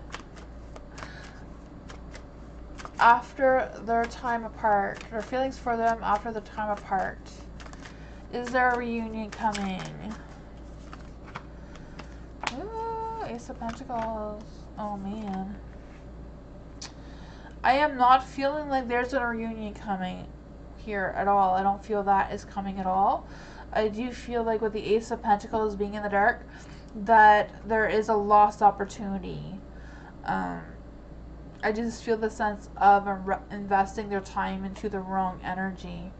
after their time apart? Or feelings for them after their time apart? Is there a reunion coming? Ooh, Ace of Pentacles. Oh man. I am not feeling like there's a reunion coming here at all. I don't feel that is coming at all. I do feel like with the Ace of Pentacles being in the dark, that there is a lost opportunity. I just feel the sense of investing their time into the wrong energy.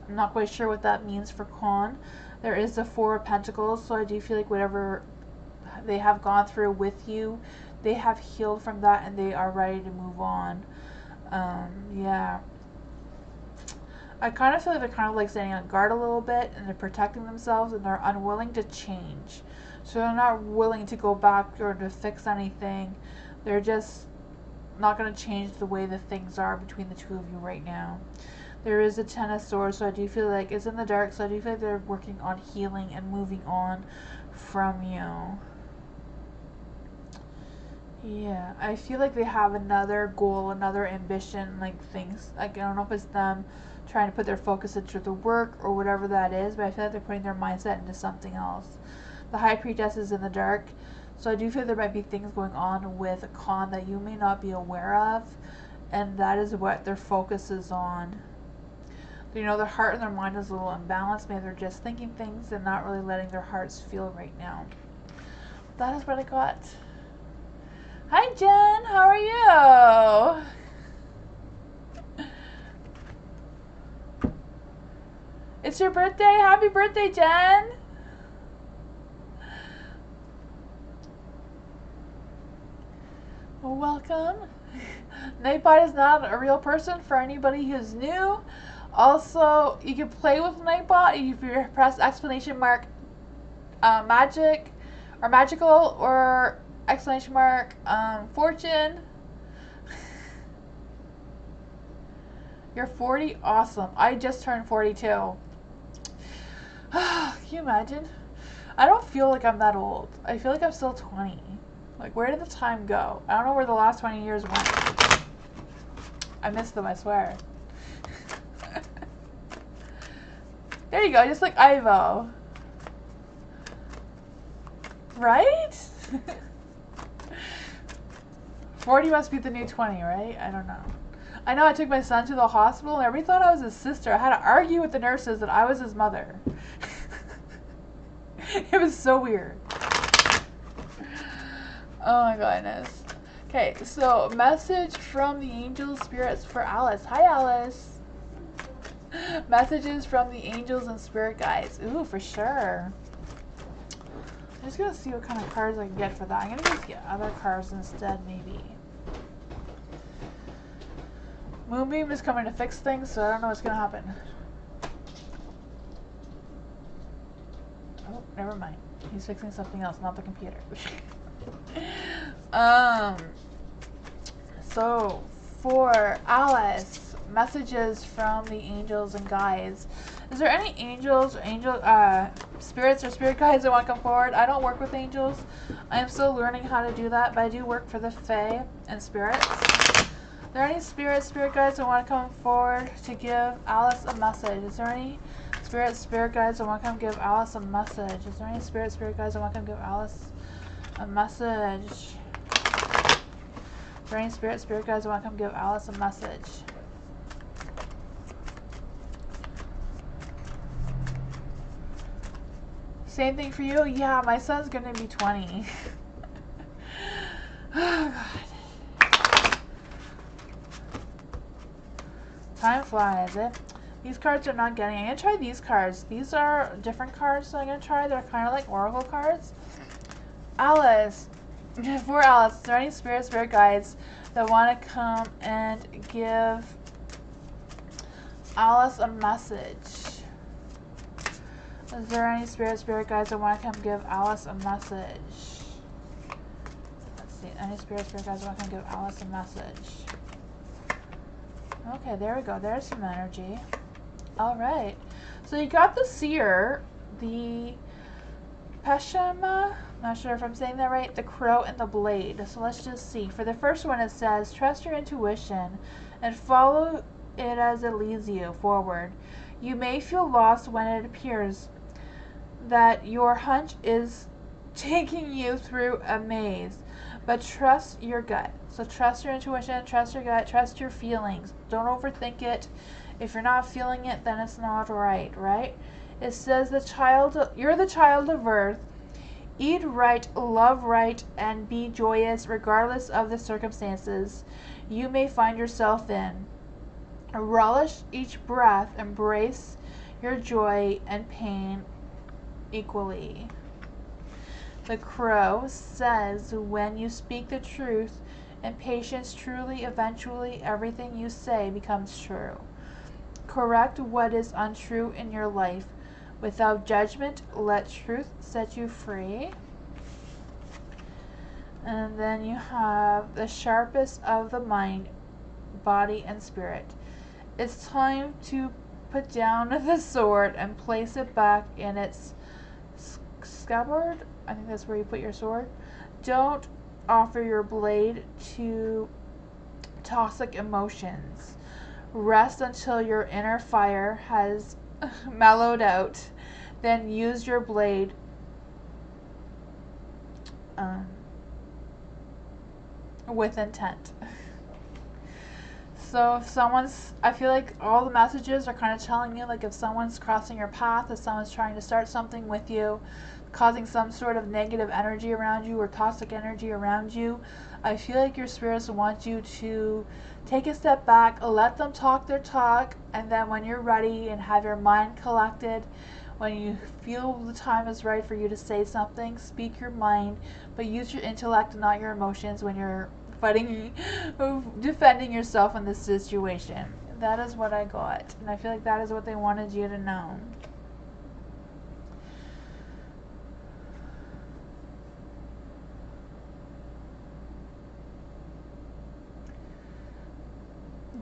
I'm not quite sure what that means for con. There is the Four of Pentacles, so I do feel like whatever they have gone through with you, they have healed from that and they are ready to move on. Yeah. I kind of feel like they're kind of like standing on guard a little bit and they're protecting themselves and they're unwilling to change. So they're not willing to go back or to fix anything. They're just not going to change the way that things are between the two of you right now. There is a Ten of Swords, so I do feel like it's in the dark, so I do feel like they're working on healing and moving on from you. Yeah, I feel like they have another goal, another ambition, like things, like I don't know if it's them trying to put their focus into the work or whatever that is, but I feel like they're putting their mindset into something else. The High Priestess is in the dark, so I do feel there might be things going on with a con that you may not be aware of, and that is what their focus is on. You know, their heart and their mind is a little imbalanced. Maybe they're just thinking things and not really letting their hearts feel right now. That is what I got. Hi Jen, how are you? It's your birthday? Happy birthday, Jen! Welcome. Nightbot is not a real person for anybody who's new. Also, you can play with Nightbot if you press exclamation mark magic or magical or exclamation mark fortune. You're 40? Awesome. I just turned 42. Can you imagine? I don't feel like I'm that old. I feel like I'm still 20. Like, where did the time go? I don't know where the last 20 years went. I missed them, I swear. There you go, just like Ivo. Right? 40 must be the new 20, right? I don't know. I know I took my son to the hospital and everybody thought I was his sister. I had to argue with the nurses that I was his mother. It was so weird. Oh my goodness. Okay, so message from the angels, spirits for Alice. Hi Alice. Messages from the angels and spirit guides. Ooh, for sure. I'm just gonna see what kind of cards I can get for that. I'm gonna just get other cards instead, maybe. Moonbeam is coming to fix things, so I don't know what's going to happen. Oh, never mind. He's fixing something else, not the computer. So, for Alice, messages from the angels and guides. Is there any angels or spirits or spirit guides that want to come forward? I don't work with angels. I am still learning how to do that, but I do work for the fae and spirits. Are there any spirit guides that want to come forward to give Alice a message? Is there any spirit guides that want to come give Alice a message? Is there any spirit guides that want to come give Alice a message? Is there any spirit guides that want to come give Alice a message? Same thing for you? Yeah, my son's gonna be 20. Oh, God. Time flies, eh? These cards are not getting. I'm gonna try these cards. These are different cards, so I'm gonna try. They're kind of like oracle cards. Alice, for Alice, is there any spirit guides that want to come and give Alice a message? Is there any spirit guides that want to come give Alice a message? Let's see. Any spirit guides that want to come give Alice a message? Okay, there we go. There's some energy. Alright. So you got the seer, the Peshama, not sure if I'm saying that right, the crow, and the blade. So let's just see. For the first one it says, trust your intuition and follow it as it leads you forward. You may feel lost when it appears that your hunch is taking you through a maze, but trust your gut. So trust your intuition, trust your gut, trust your feelings. Don't overthink it. If you're not feeling it, then it's not right, right? It says you're the child of earth. Eat right, love right, and be joyous regardless of the circumstances you may find yourself in. Relish each breath, embrace your joy and pain equally. The crow says, when you speak the truth and patience truly, eventually everything you say becomes true. Correct what is untrue in your life. Without judgment, let truth set you free. And then you have the sharpest of the mind, body, and spirit. It's time to put down the sword and place it back in its scabbard. I think that's where you put your sword. Don't offer your blade to toxic emotions. Rest until your inner fire has mellowed out. Then use your blade with intent. So if someone's, I feel like all the messages are kind of telling you, like if someone's crossing your path, if someone's trying to start something with you, causing some sort of negative energy around you or toxic energy around you, I feel like your spirits want you to take a step back, let them talk their talk, and then when you're ready and have your mind collected, when you feel the time is right for you to say something, speak your mind, but use your intellect and not your emotions when you're defending yourself in this situation. That is what I got, and I feel like that is what they wanted you to know.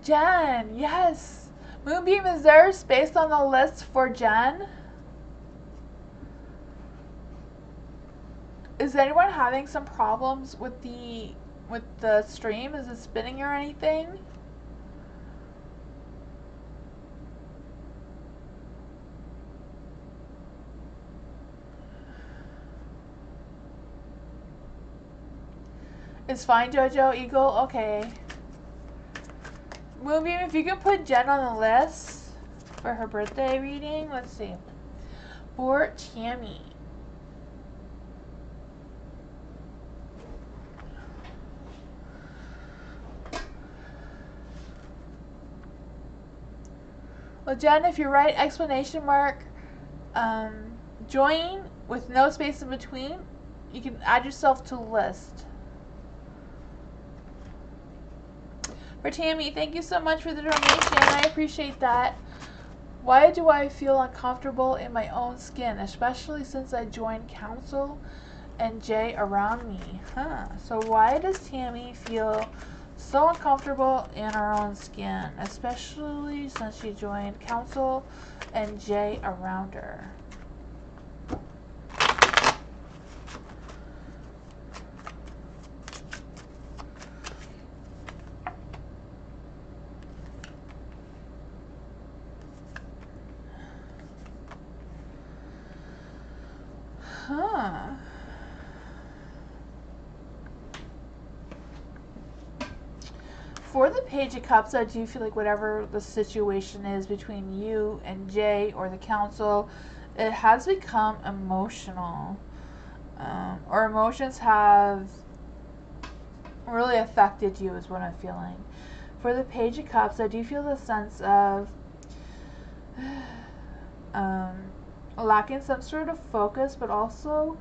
Jen, yes. Moonbeam, is there space on the list for Jen? Is anyone having some problems with the stream? Is it spinning or anything? It's fine, Jojo Eagle. Okay. Moonbeam, if you can put Jen on the list for her birthday reading. Let's see. For Tammy. Well, Jen, if you write exclamation mark, join with no space in between, you can add yourself to the list. For Tammy, thank you so much for the donation. I appreciate that. Why do I feel uncomfortable in my own skin, especially since I joined council and Jay around me? So why does Tammy feel so uncomfortable in her own skin, especially since she joined council and Jay around her? For the Page of Cups, I do feel like whatever the situation is between you and Jay or the council, it has become emotional. Or emotions have really affected you is what I'm feeling. For the Page of Cups, I do feel the sense of lacking some sort of focus, but also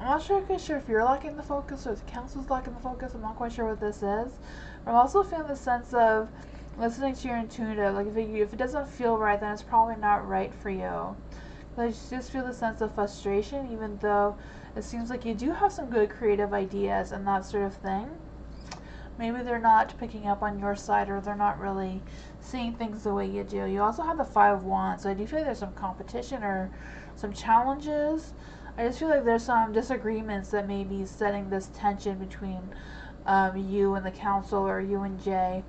I'm not quite sure if you're lacking the focus or the council's lacking the focus. I'm not quite sure what this is. But I'm also feeling the sense of listening to your intuitive. Like if it doesn't feel right, then it's probably not right for you. But I just feel the sense of frustration, even though it seems like you do have some good creative ideas and that sort of thing. Maybe they're not picking up on your side, or they're not really seeing things the way you do. You also have the Five of Wands, so I do feel like there's some competition or some challenges. I just feel like there's some disagreements that may be setting this tension between you and the council, or you and Jay.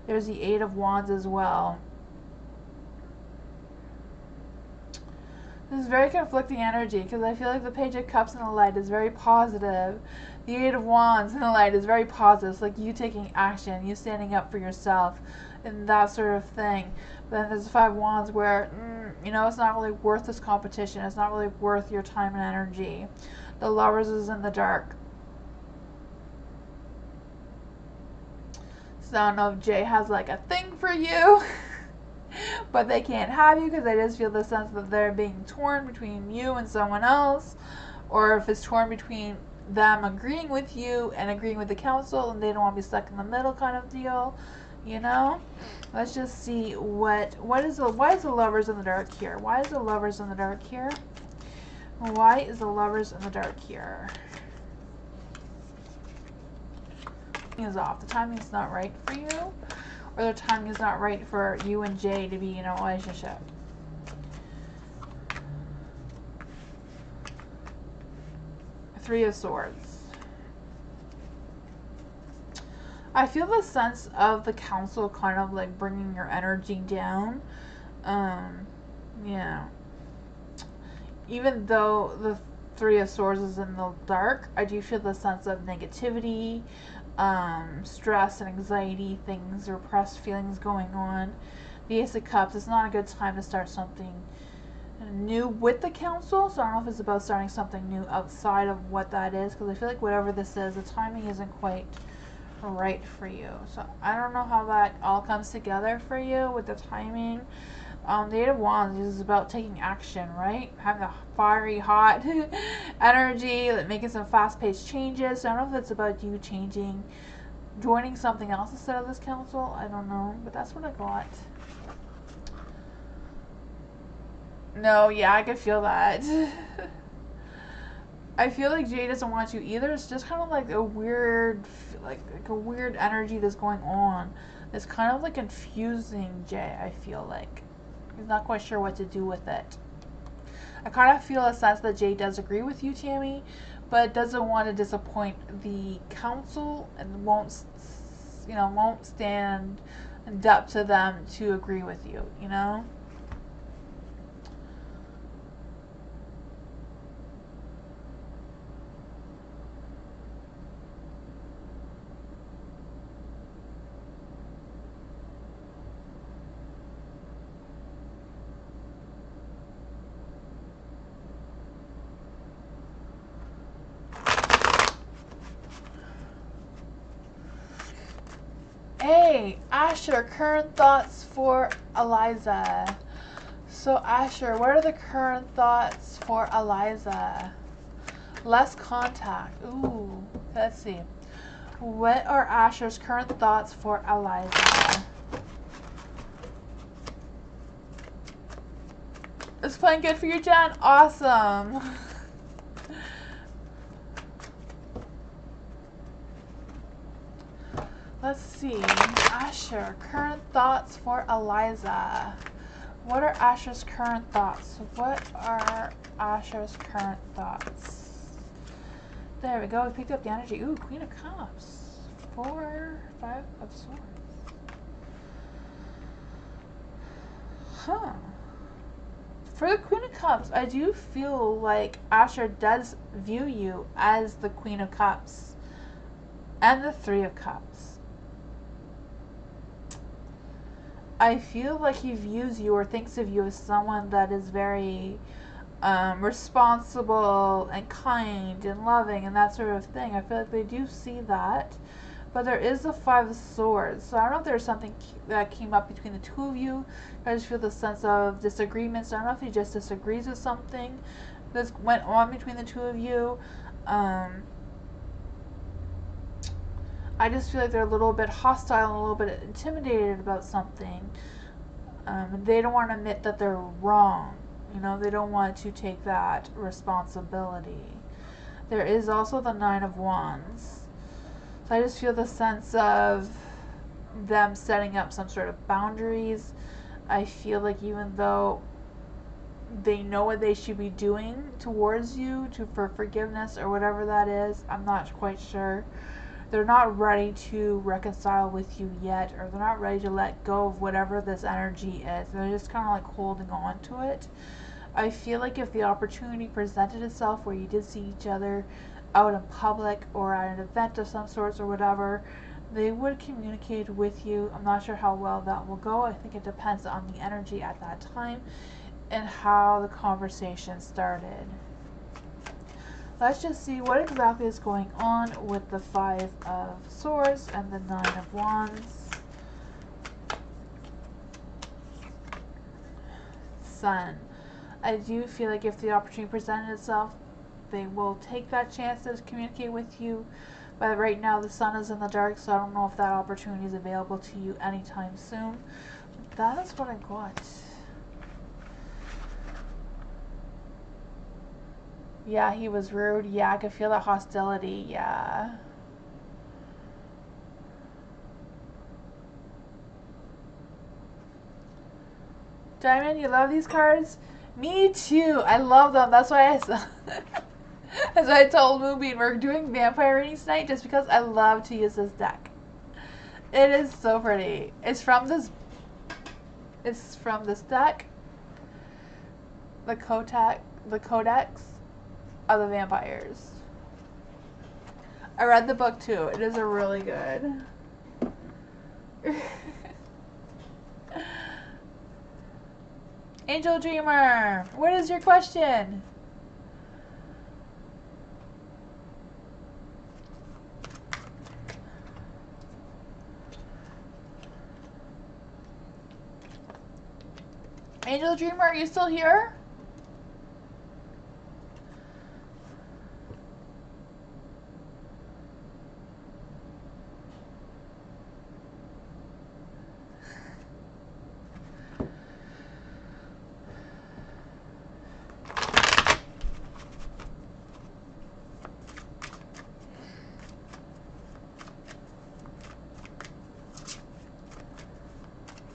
There's the Eight of Wands as well. This is very conflicting energy, because I feel like the Page of Cups in the light is very positive. The Eight of Wands in the light is very positive. It's like you taking action, you standing up for yourself, and that sort of thing. But then there's the Five of Wands where, it's not really worth this competition. It's not really worth your time and energy. The Lovers is in the dark. So I don't know if Jay has like a thing for you. But they can't have you because they just feel the sense that they're being torn between you and someone else, or if it's torn between them agreeing with you and agreeing with the council, and they don't want to be stuck in the middle kind of deal. Let's just see why is the Lovers in the dark here? Why is the Lovers in the dark here? Why is the Lovers in the dark here? Is off. The timing is not right for you, or the timing is not right for you and Jay to be in a relationship. Three of Swords. I feel the sense of the council kind of like bringing your energy down. Even though the Three of Swords is in the dark, I do feel the sense of negativity, stress and anxiety, things, repressed feelings going on. The Ace of Cups, it's not a good time to start something new with the council, so I don't know if it's about starting something new outside of what that is, because I feel like whatever this is, the timing isn't quite right for you. So I don't know how that all comes together for you with the timing. The Eight of Wands is about taking action, right? Having a fiery, hot energy, like making some fast-paced changes. So I don't know if it's about you changing, joining something else instead of this council. I don't know, but that's what I got. No, yeah, I can feel that. I feel like Jay doesn't want you either. It's just kind of like a weird, like a weird energy that's going on. It's kind of like confusing Jay, I feel like. He's not quite sure what to do with it. I kind of feel a sense that Jay does agree with you, Tammy, but doesn't want to disappoint the council and won't stand up to them to agree with you, Hey, Asher, current thoughts for Eliza. So, Asher, what are the current thoughts for Eliza? Less contact. Ooh, let's see. What are Asher's current thoughts for Eliza? It's playing good for you, Jen? Awesome. Let's see. Asher, current thoughts for Eliza. What are Asher's current thoughts? What are Asher's current thoughts? There we go. We picked up the energy. Ooh, Queen of Cups. 4, 5 of Swords. Huh. For the Queen of Cups, I do feel like Asher does view you as the Queen of Cups and the 3 of Cups. I feel like he views you or thinks of you as someone that is very responsible and kind and loving and that sort of thing. I feel like they do see that. But there is the 5 of Swords. So I don't know if there's something that came up between the two of you. I just feel the sense of disagreements. I don't know if he just disagrees with something that went on between the two of you. I just feel like they're a little bit hostile and a little bit intimidated about something. They don't want to admit that they're wrong. You know, they don't want to take that responsibility. There is also the 9 of Wands. So I just feel the sense of them setting up some sort of boundaries. I feel like even though they know what they should be doing towards you for forgiveness or whatever that is, I'm not quite sure. They're not ready to reconcile with you yet, or they're not ready to let go of whatever this energy is. They're just kind of like holding on to it. I feel like if the opportunity presented itself where you did see each other out in public or at an event of some sorts or whatever, they would communicate with you. I'm not sure how well that will go. I think it depends on the energy at that time and how the conversation started. Let's just see what exactly is going on with the 5 of Swords and the 9 of Wands. Sun. I do feel like if the opportunity presented itself, they will take that chance to communicate with you. But right now the Sun is in the dark, so I don't know if that opportunity is available to you anytime soon. But that is what I got. Yeah, he was rude. Yeah, I could feel the hostility. Yeah. Diamond, you love these cards? Me too. I love them. That's why I saw. As I told Moonbeam, we're doing vampire readings tonight just because I love to use this deck. It is so pretty. It's from this deck. The Codex of the Vampires. I read the book too. It is a really good. Angel Dreamer, what is your question? Angel Dreamer, are you still here?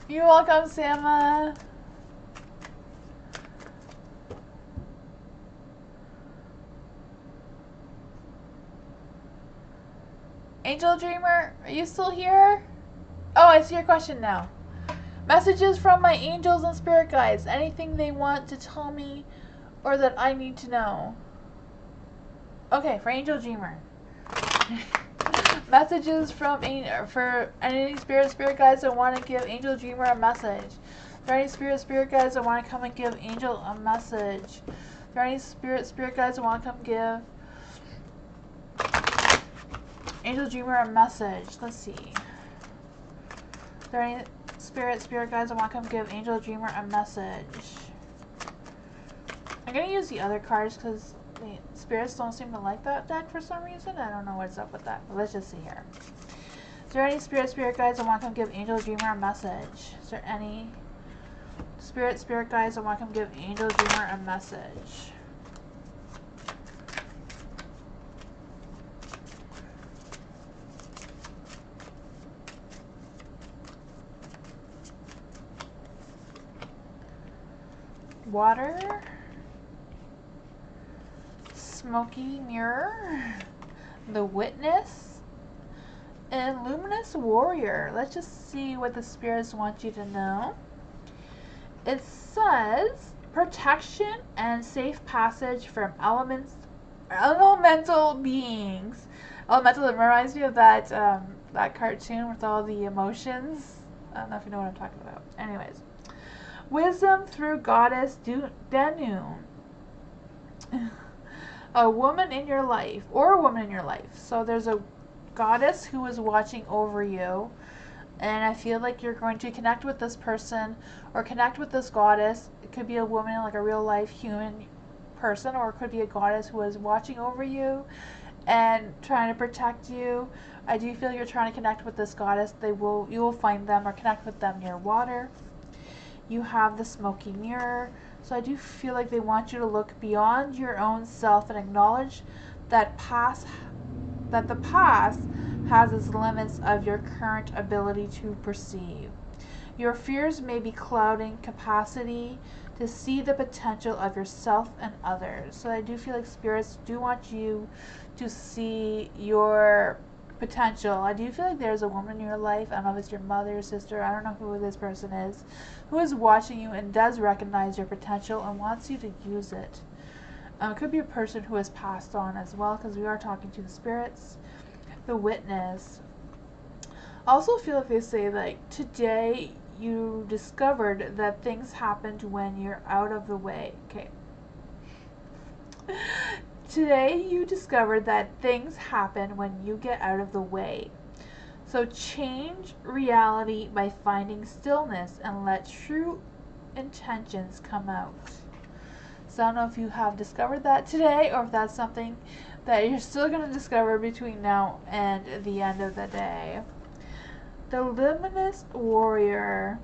You're welcome, Sama. Angel Dreamer, are you still here? Oh, I see your question now. Messages from my angels and spirit guides. Anything they want to tell me or that I need to know. Okay, for Angel Dreamer. Messages from for any spirit guides that want to give Angel Dreamer a message. For any spirit guides that want to come and give Angel a message. For any spirit guides that want to come give Angel Dreamer a message. Let's see. Are there any spirit guides that want to come give Angel Dreamer a message? I'm gonna use the other cards because the spirits don't seem to like that deck for some reason. I don't know what's up with that. But let's just see here. Is there any spirit guides that want to come give Angel Dreamer a message? Is there any spirit guides that want to come give Angel Dreamer a message? Water, smoky mirror, the witness, and luminous warrior. Let's just see what the spirits want you to know. It says protection and safe passage from elemental beings. Elemental, it reminds me of that that cartoon with all the emotions. I don't know if you know what I'm talking about. Anyways. Wisdom through Goddess Danu. A woman in your life, or a woman in your life. So there's a goddess who is watching over you, and I feel like you're going to connect with this person or connect with this goddess. It could be a woman, like a real life human person, or it could be a goddess who is watching over you and trying to protect you. I do feel you're trying to connect with this goddess. You will find them or connect with them near water. You have the smoky mirror, so I do feel like they want you to look beyond your own self and acknowledge that the past has its limits of your current ability to perceive. Your fears may be clouding capacity to see the potential of yourself and others. So I do feel like spirits do want you to see your potential. I do feel like there's a woman in your life, I don't know if it's your mother, your sister, I don't know who this person is, who is watching you and does recognize your potential and wants you to use it. It could be a person who has passed on as well, because we are talking to the spirits. The witness. I also feel like they say, like, today you discovered that things happened when you're out of the way. Okay. Today you discovered that things happen when you get out of the way. So change reality by finding stillness and let true intentions come out. So I don't know if you have discovered that today, or if that's something that you're still going to discover between now and the end of the day. The luminous warrior.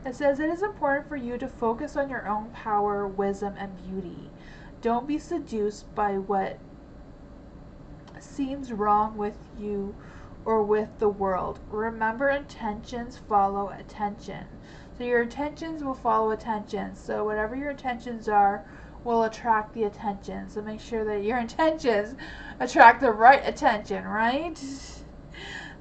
It says it is important for you to focus on your own power, wisdom, and beauty. Don't be seduced by what seems wrong with you or with the world. Remember, intentions follow attention. So your intentions will follow attention. So whatever your intentions are will attract the attention. So make sure that your intentions attract the right attention, right?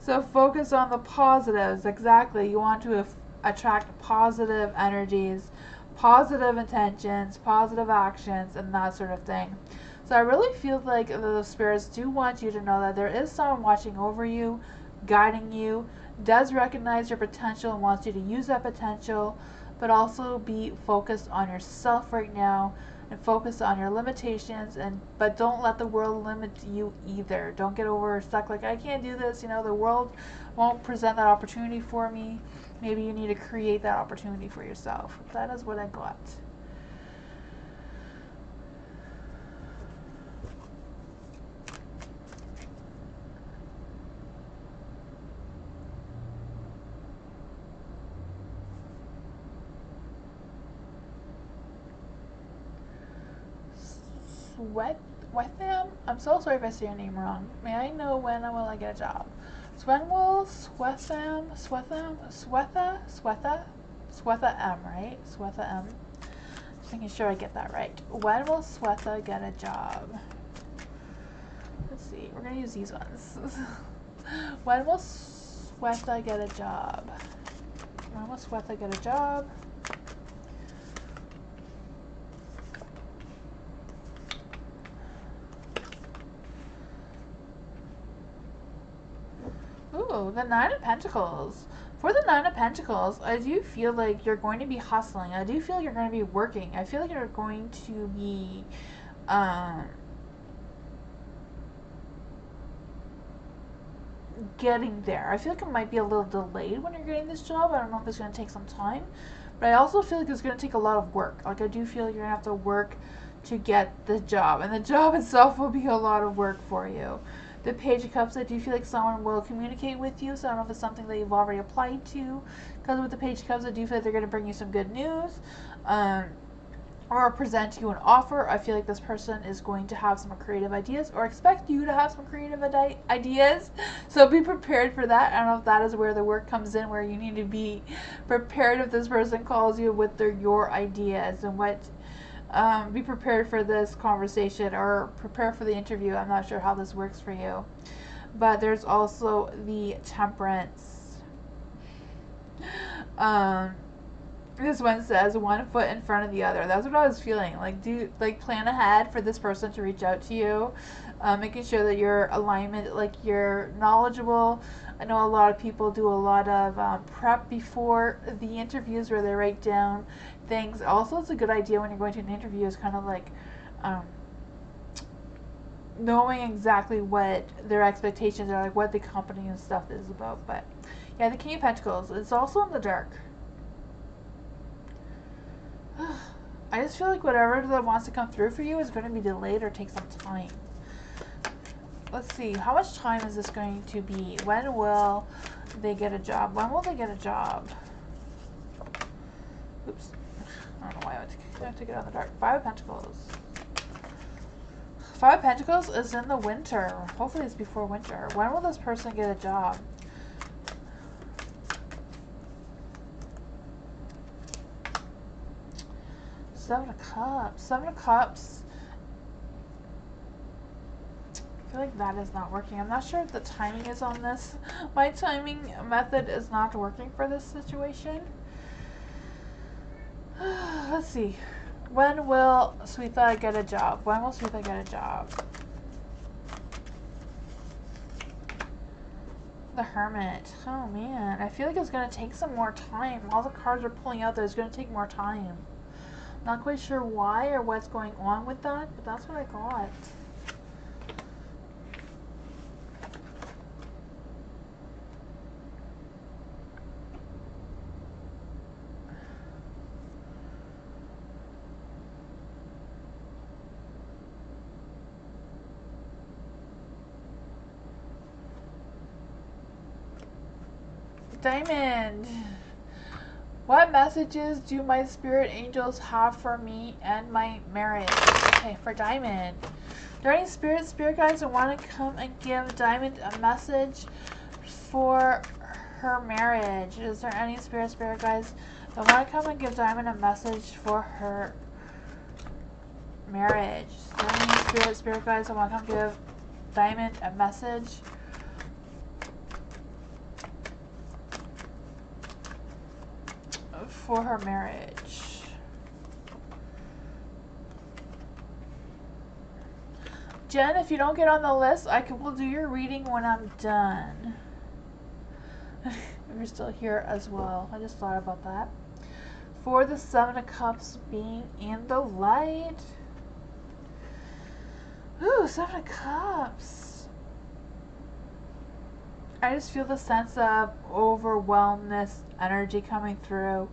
So focus on the positives. Exactly. You want to attract positive energies, positive intentions, positive actions, and that sort of thing. So I really feel like the spirits do want you to know that there is someone watching over you, guiding you, does recognize your potential and wants you to use that potential, but also be focused on yourself right now and focus on your limitations, but don't let the world limit you either. Don't get overstuck like, I can't do this, the world won't present that opportunity for me. Maybe you need to create that opportunity for yourself. That is what I got. Swetham? I'm so sorry if I say your name wrong. May I know when will I get a job? Swetha M, right? Swetha M. Just making sure I get that right. When will Swetha get a job? Let's see. We're gonna use these ones. When will Swetha get a job? When will Swetha get a job? Ooh, the Nine of Pentacles. For the Nine of Pentacles, I do feel like you're going to be hustling. I do feel you're going to be working. I feel like you're going to be getting there. I feel like it might be a little delayed when you're getting this job. I don't know if it's going to take some time. But I also feel like it's going to take a lot of work. Like, I do feel like you're going to have to work to get the job. And the job itself will be a lot of work for you. The Page of Cups, I do feel like someone will communicate with you. So I don't know if it's something that you've already applied to. Because with the Page of Cups, I do feel like they're going to bring you some good news. Or present you an offer. I feel like this person is going to have some creative ideas or expect you to have some creative ideas. So be prepared for that. I don't know if that is where the work comes in, where you need to be prepared if this person calls you with your ideas and what. Be prepared for this conversation or prepare for the interview. I'm not sure how this works for you. But there's also the Temperance. This one says 1 foot in front of the other. That's what I was feeling. Like plan ahead for this person to reach out to you. Making sure that your alignment, like you're knowledgeable. I know a lot of people do a lot of prep before the interviews where they write down things. Also, it's a good idea when you're going to an interview is kind of like knowing exactly what their expectations are, like what the company and stuff is about. But yeah, the King of Pentacles. It's also in the dark. I just feel like whatever that wants to come through for you is going to be delayed or take some time. Let's see. How much time is this going to be? When will they get a job? When will they get a job? Oops. I don't know why I took it on the dark. 5 of Pentacles. 5 of Pentacles is in the winter. Hopefully it's before winter. When will this person get a job? Seven of Cups. 7 of Cups. I feel like that is not working. I'm not sure if the timing is on this. My timing method is not working for this situation. Let's see. When will Sweetha get a job? When will Sweetha get a job? The Hermit. Oh man. I feel like it's going to take some more time. All the cards are pulling out there. It's going to take more time. Not quite sure why or what's going on with that, but that's what I got. Diamond. What messages do my spirit angels have for me and my marriage? Okay, for Diamond. Are there any spirit guides that want to come and give Diamond a message for her marriage? Is there any spirit guides that want to come and give Diamond a message for her marriage? Is there any spirit guides that want to come give Diamond a message for her marriage? Jen, if you don't get on the list, we'll do your reading when I'm done. If you're still here as well. I just thought about that. For the 7 of Cups being in the light. Ooh, 7 of Cups. I just feel the sense of overwhelmness energy coming through.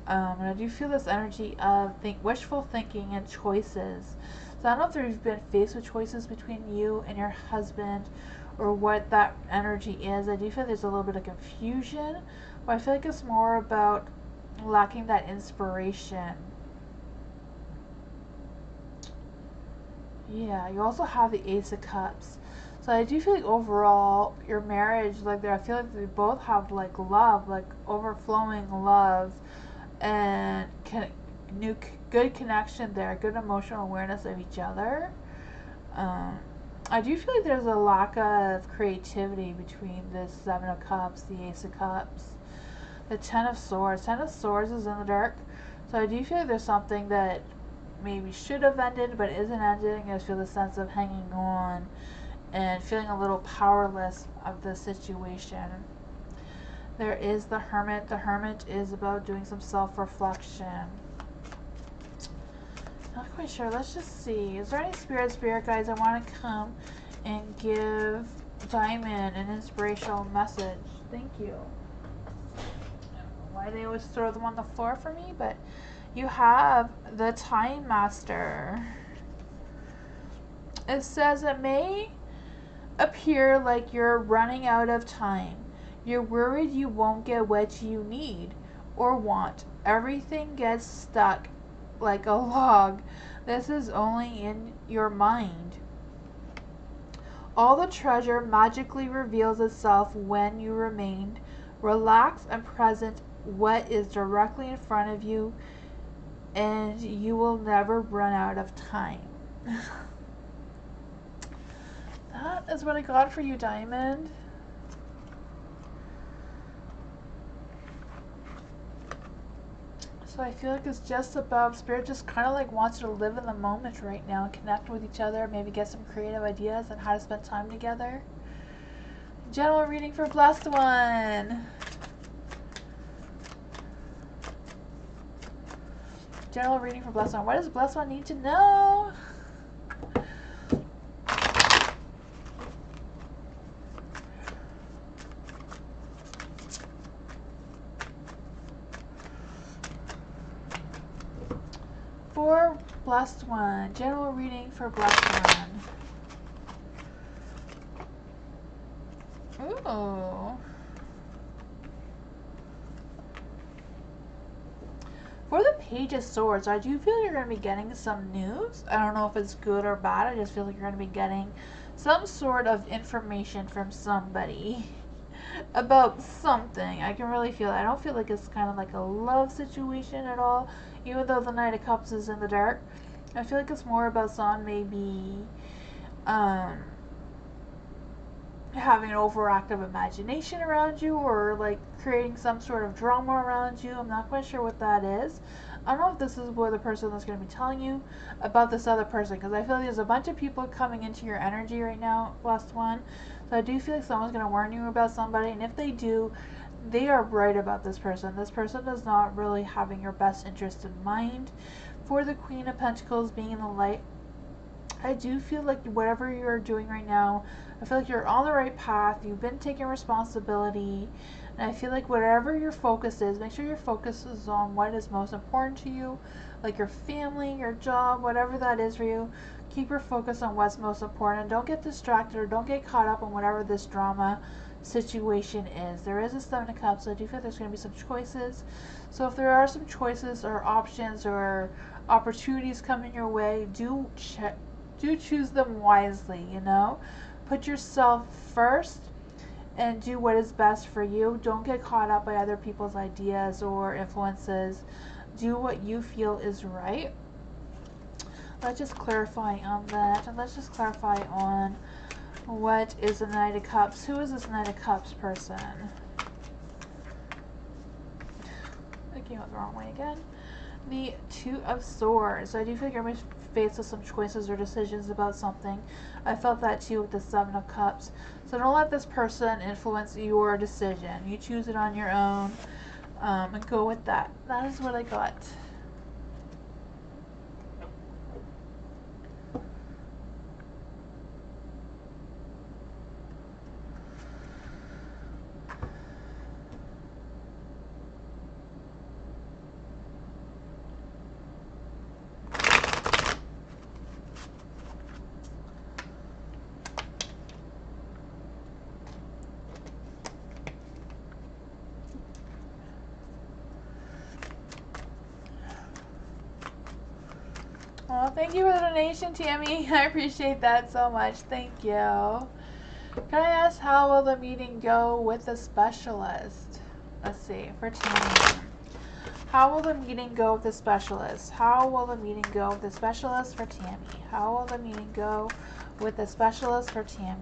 And I do feel this energy of wishful thinking and choices. So I don't know if you've been faced with choices between you and your husband or what that energy is. I do feel there's a little bit of confusion, but I feel like it's more about lacking that inspiration. Yeah, you also have the Ace of Cups. So I do feel like overall, your marriage, I feel like they both have love, overflowing love, and good connection there, good emotional awareness of each other. I do feel like there's a lack of creativity between this 7 of Cups, the Ace of Cups, the 10 of Swords. 10 of Swords is in the dark, so I do feel like there's something that maybe should have ended but isn't ending. I just feel the sense of hanging on and feeling a little powerless of the situation. There is the Hermit. The Hermit is about doing some self-reflection. Not quite sure. Let's just see. Is there any spirit guides that want to come and give Diamond an inspirational message? Thank you. I don't know why they always throw them on the floor for me, but You have the Time Master. It says it may appear like you're running out of time. You're worried you won't get what you need or want. Everything gets stuck like a log. This is only in your mind. All the treasure magically reveals itself when you remain relaxed and present what is directly in front of you, and you will never run out of time. That is what I got for you, Diamond. So I feel like it's just above. Spirit just kind of like wants you to live in the moment right now and connect with each other, maybe get some creative ideas on how to spend time together. General reading for Blessed One. General reading for Blessed One. What does Blessed One need to know? For Blessed One. General reading for Blessed One. Ooh. For the Page of Swords, I do feel you're going to be getting some news. I don't know if it's good or bad. I just feel like you're going to be getting some sort of information from somebody about something. I can really feel it. I don't feel like it's kind of like a love situation at all, even though the Knight of Cups is in the dark. I feel like it's more about someone maybe having an overactive imagination around you, or like creating some sort of drama around you. I'm not quite sure what that is. I don't know if this is where the person that's going to be telling you about this other person, because I feel like there's a bunch of people coming into your energy right now, Blessed One. So I do feel like someone's going to warn you about somebody, and if they do, they are right about this person. This person is not really having your best interest in mind. For the Queen of Pentacles being in the light, I do feel like whatever you're doing right now, I feel like you're on the right path. You've been taking responsibility. And I feel like whatever your focus is, make sure your focus is on what is most important to you. Like your family, your job, whatever that is for you. Keep your focus on what's most important. Don't get distracted or don't get caught up in whatever this drama situation is. There is a Seven of Cups, so I do feel there's going to be some choices. So if there are some choices or options or opportunities coming your way, do choose them wisely, you know? Put yourself first and do what is best for you. Don't get caught up by other people's ideas or influences. Do what you feel is right. Let's just clarify on that, and let's just clarify on what is the Knight of Cups. Who is this Knight of Cups person? I came out the wrong way again. The Two of Swords. So I do feel like you're faced with some choices or decisions about something. I felt that too with the Seven of Cups. So don't let this person influence your decision. You choose it on your own, and go with that. That is what I got. Well, thank you for the donation, Tammy. I appreciate that so much. Thank you. Can I ask, how will the meeting go with the specialist? Let's see, for Tammy. How will the meeting go with the specialist? How will the meeting go with the specialist for Tammy? How will the meeting go with the specialist for Tammy?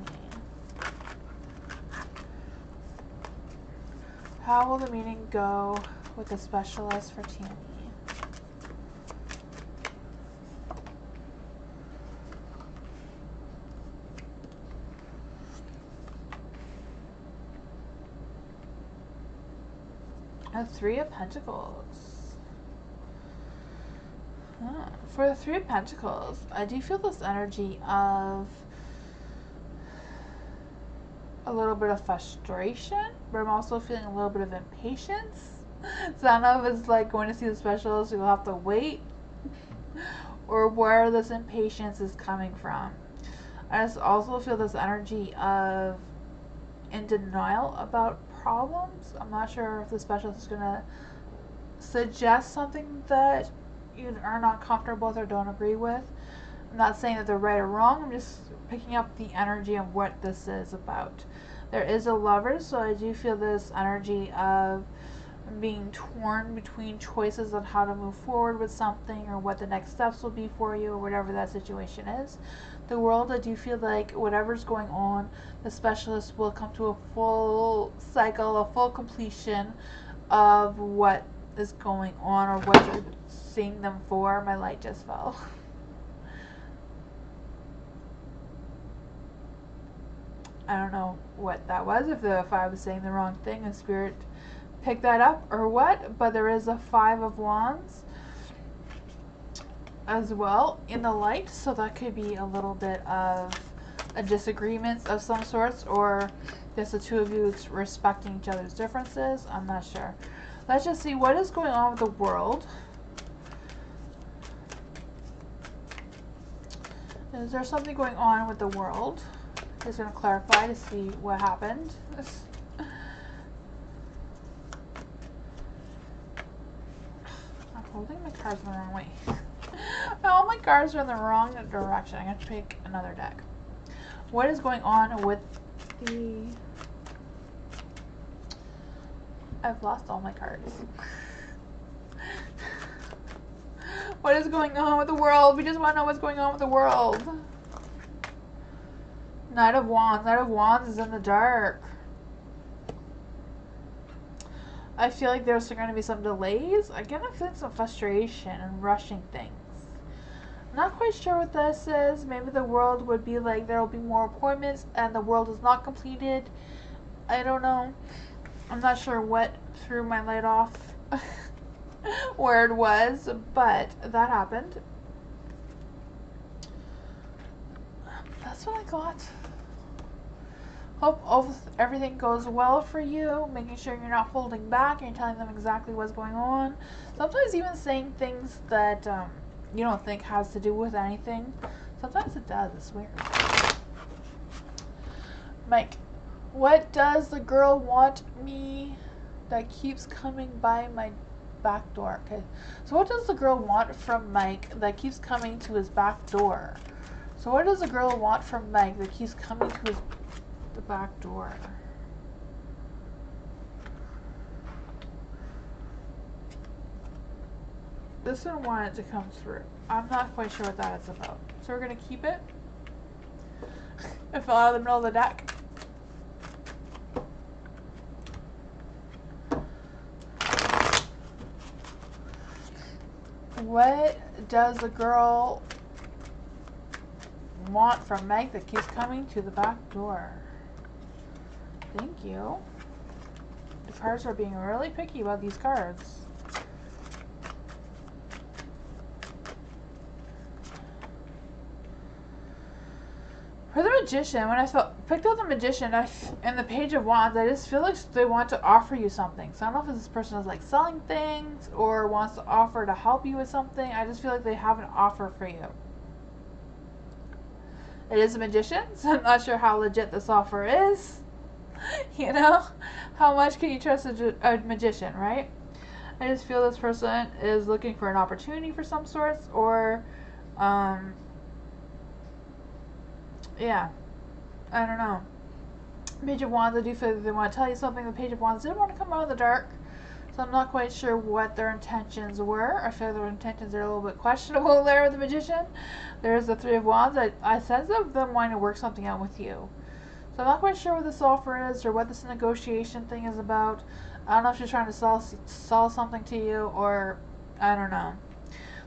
How will the meeting go with the specialist for Tammy? A Three of Pentacles. For the Three of Pentacles, I do feel this energy of a little bit of frustration, but I'm also feeling a little bit of impatience. So I don't know if it's like going to see the specialist, you'll have to wait, or where this impatience is coming from. I just also feel this energy of in denial about problems. I'm not sure if the specialist is going to suggest something that you are not comfortable with or don't agree with. I'm not saying that they're right or wrong. I'm just picking up the energy of what this is about. There is a lover, so I do feel this energy of being torn between choices on how to move forward with something or what the next steps will be for you or whatever that situation is. The world, I do feel like whatever's going on, the specialist will come to a full cycle, a full completion of what is going on or what you're seeing them for. My light just fell. I don't know what that was, if I was saying the wrong thing, a spirit pick that up or what, but there is a 5 of Wands as well in the light, so that could be a little bit of a disagreement of some sorts, or just the two of you respecting each other's differences. I'm not sure. Let's just see what is going on with the world. Is there something going on with the world? Just going to clarify to see what happened. I'm holding my cards the wrong way. All my cards are in the wrong direction. I'm going to pick another deck. What is going on with the... I've lost all my cards. What is going on with the world? We just want to know what's going on with the world. Knight of Wands. Knight of Wands is in the dark. I feel like there's going to be some delays. Again, I feel some frustration and rushing things. I'm not quite sure what this is. Maybe the world would be like there will be more appointments and the world is not completed. I don't know. I'm not sure what threw my light off where it was, but that happened. That's what I got. Hope everything goes well for you, making sure you're not holding back and you're telling them exactly what's going on. Sometimes even saying things that you don't think has to do with anything. Sometimes it does, it's weird. Mike, what does the girl want me that keeps coming by my back door? Okay, so what does the girl want from Mike that keeps coming to his back door? So what does the girl want from Mike that keeps coming to the back door? This one wanted to come through. I'm not quite sure what that is about. So we're going to keep it. It fell out of the middle of the deck. What does the girl want from Meg that keeps coming to the back door? Thank you. The cards are being really picky about these cards. For the Magician, when I picked up the Magician and the Page of Wands, I just feel like they want to offer you something. So I don't know if this person is like selling things or wants to offer to help you with something. I just feel like they have an offer for you. It is a Magician, so I'm not sure how legit this offer is. You know? How much can you trust a Magician, right? I just feel this person is looking for an opportunity for some sorts, or yeah, I don't know. Page of Wands, I do feel that they want to tell you something. The Page of Wands did want to come out of the dark, so I'm not quite sure what their intentions were. I feel their intentions are a little bit questionable there with the Magician. There's the Three of Wands. I sense of them wanting to work something out with you. So I'm not quite sure what this offer is or what this negotiation thing is about. I don't know if she's trying to sell something to you, or I don't know.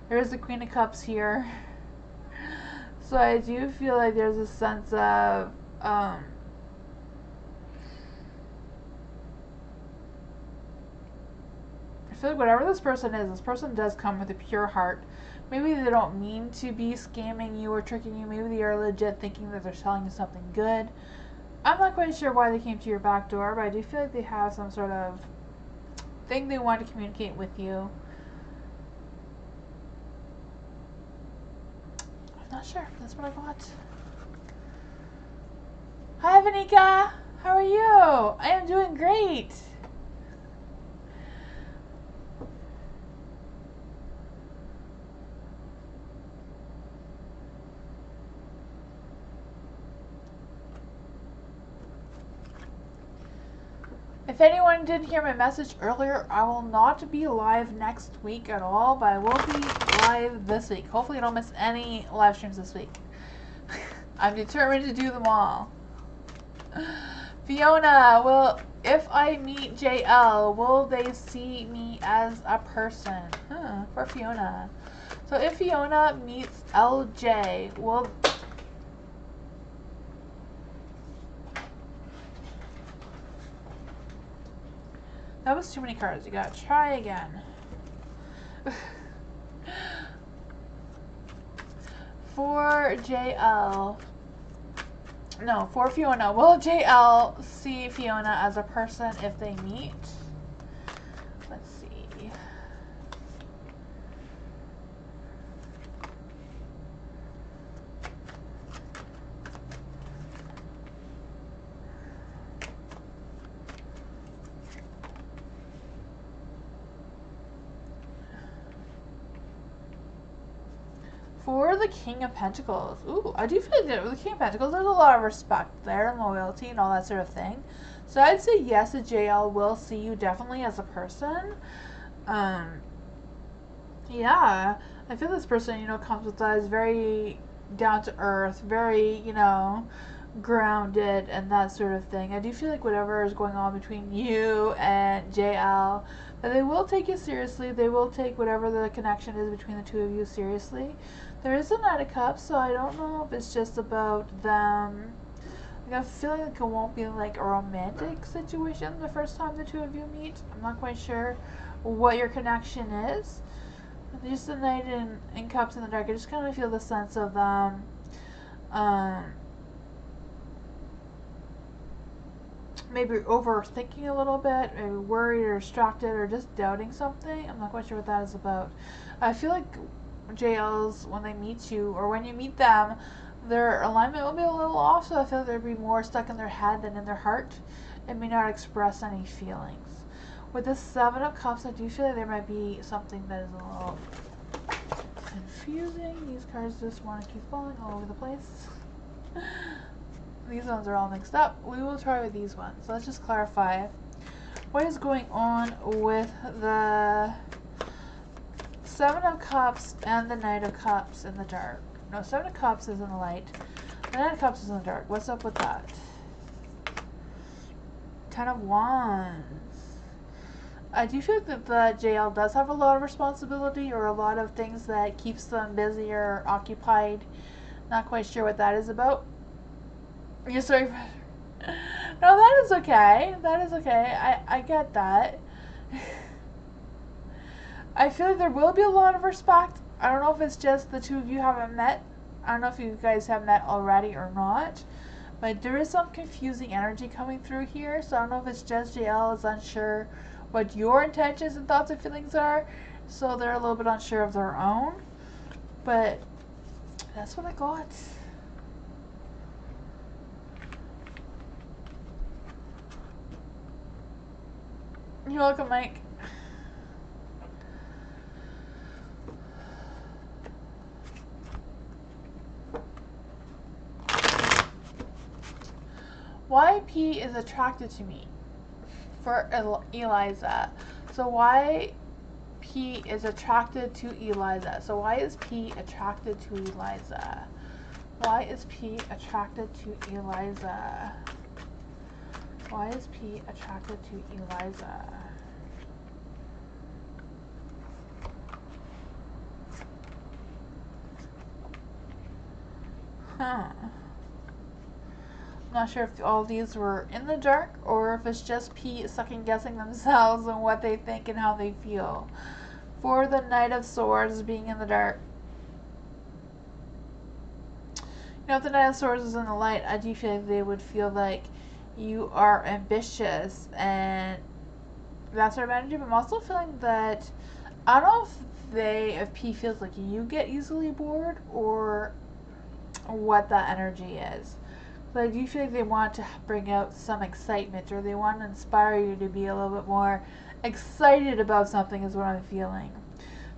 There is the Queen of Cups here. So I do feel like there's a sense of I feel like whatever this person is, this person does come with a pure heart. Maybe they don't mean to be scamming you or tricking you. Maybe they are legit thinking that they're selling you something good. I'm not quite sure why they came to your back door, but I do feel like they have some sort of thing they want to communicate with you. I'm not sure. That's what I got. Hi, Vanika. How are you? I am doing great. If anyone didn't hear my message earlier, I will not be live next week at all, but I will be live this week. Hopefully I don't miss any live streams this week. I'm determined to do them all. Fiona, if I meet JL, will they see me as a person? For Fiona. So if Fiona meets LJ, will... That was too many cards. You gotta try again. For JL... No, for Fiona. Will JL see Fiona as a person if they meet? Let's see. For the King of Pentacles. Ooh, I do feel like with the King of Pentacles, there's a lot of respect there and loyalty and all that sort of thing. So I'd say yes, the JL will see you definitely as a person. Yeah, I feel this person, you know, comes with us very down to earth, very, you know, grounded and that sort of thing. I do feel like whatever is going on between you and JL, that they will take you seriously. They will take whatever the connection is between the two of you seriously. There is a Knight of Cups, so I don't know if it's just about them. Like, I'm feeling like it won't be like a romantic situation the first time the two of you meet. I'm not quite sure what your connection is. Just the Knight in Cups in the Dark, I just kind of feel the sense of them maybe overthinking a little bit, maybe worried or distracted or just doubting something. I'm not quite sure what that is about. I feel like JLs, when they meet you or when you meet them, their alignment will be a little off, so I feel like they'll be more stuck in their head than in their heart and may not express any feelings. With the Seven of Cups, I do feel like there might be something that is a little confusing. These cards just want to keep falling all over the place. These ones are all mixed up. We will try with these ones. So let's just clarify. What is going on with the Seven of Cups and the Knight of Cups in the dark? No, Seven of Cups is in the light. The Knight of Cups is in the dark. What's up with that? Ten of Wands. I do feel that the JL does have a lot of responsibility or a lot of things that keeps them busy or occupied. Not quite sure what that is about. You're sorry. No, that is okay. That is okay. I get that. I feel like there will be a lot of respect. I don't know if it's just the two of you haven't met. I don't know if you guys have met already or not. But there is some confusing energy coming through here. So I don't know if it's just JL is unsure what your intentions and thoughts and feelings are. So they're a little bit unsure of their own. But that's what I got. You're welcome, Mike. Why P is attracted to me for Eliza. So why P is attracted to Eliza. So why is P attracted to Eliza? Why is P attracted to Eliza? Why is P attracted to Eliza? I'm not sure if all these were in the dark or if it's just P second guessing themselves and what they think and how they feel. For the Knight of Swords being in the dark. You know, if the Knight of Swords is in the light, I do feel like they would feel like you are ambitious and that sort of energy, but I'm also feeling that, I don't know if P feels like you get easily bored or what that energy is. But I do feel like they want to bring out some excitement, or they want to inspire you to be a little bit more excited about something, is what I'm feeling.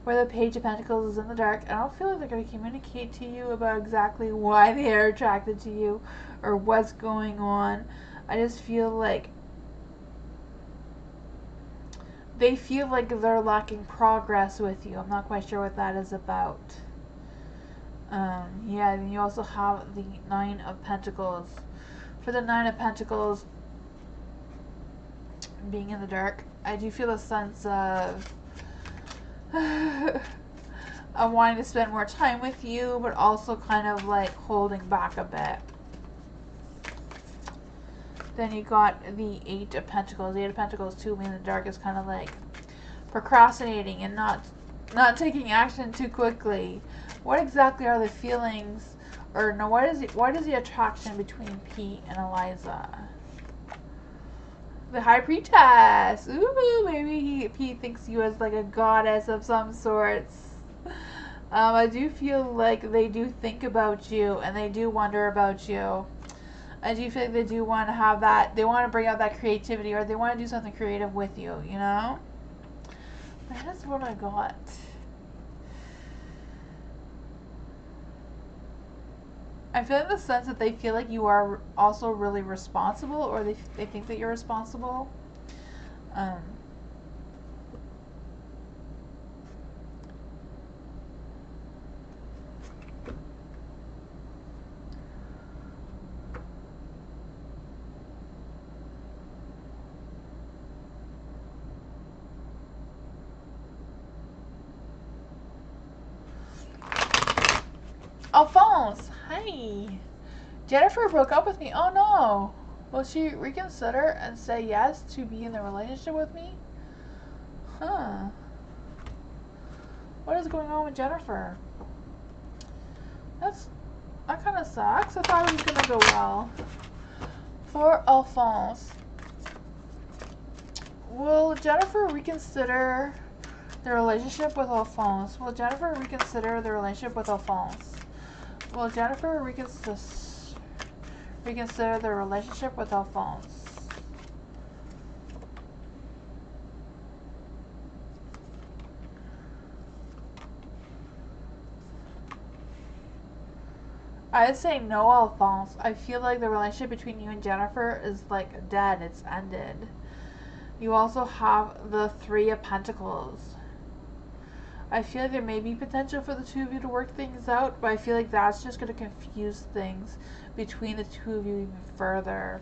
Where the Page of Pentacles is in the dark, I don't feel like they're going to communicate to you about exactly why they are attracted to you or what's going on. I just feel like they feel like they're lacking progress with you. I'm not quite sure what that is about. Yeah, and you also have the Nine of Pentacles. For the Nine of Pentacles being in the dark, I do feel a sense of of wanting to spend more time with you, but also kind of like holding back a bit. Then you got the Eight of Pentacles. The Eight of Pentacles too being in the dark is kind of like procrastinating and not taking action too quickly. What exactly are the feelings, or no, what is the attraction between Pete and Eliza? The High Priestess. Ooh, maybe Pete thinks you as like a goddess of some sorts. I do feel like they do think about you and they do wonder about you. I do feel like they do want to have that, they want to bring out that creativity, or they want to do something creative with you, you know? That's what I got. I feel in the sense that they feel like you are also really responsible, or they think that you're responsible. Alphonse, hi. Jennifer broke up with me. Oh no. Will she reconsider and say yes to be in the relationship with me? Huh. What is going on with Jennifer? That kind of sucks. I thought it was going to go well. For Alphonse, will Jennifer reconsider the relationship with Alphonse? Will Jennifer reconsider the relationship with Alphonse? Will Jennifer reconsider the relationship with Alphonse? I'd say no, Alphonse. I feel like the relationship between you and Jennifer is like dead. It's ended. You also have the Three of Pentacles. I feel like there may be potential for the two of you to work things out, but I feel like that's just going to confuse things between the two of you even further.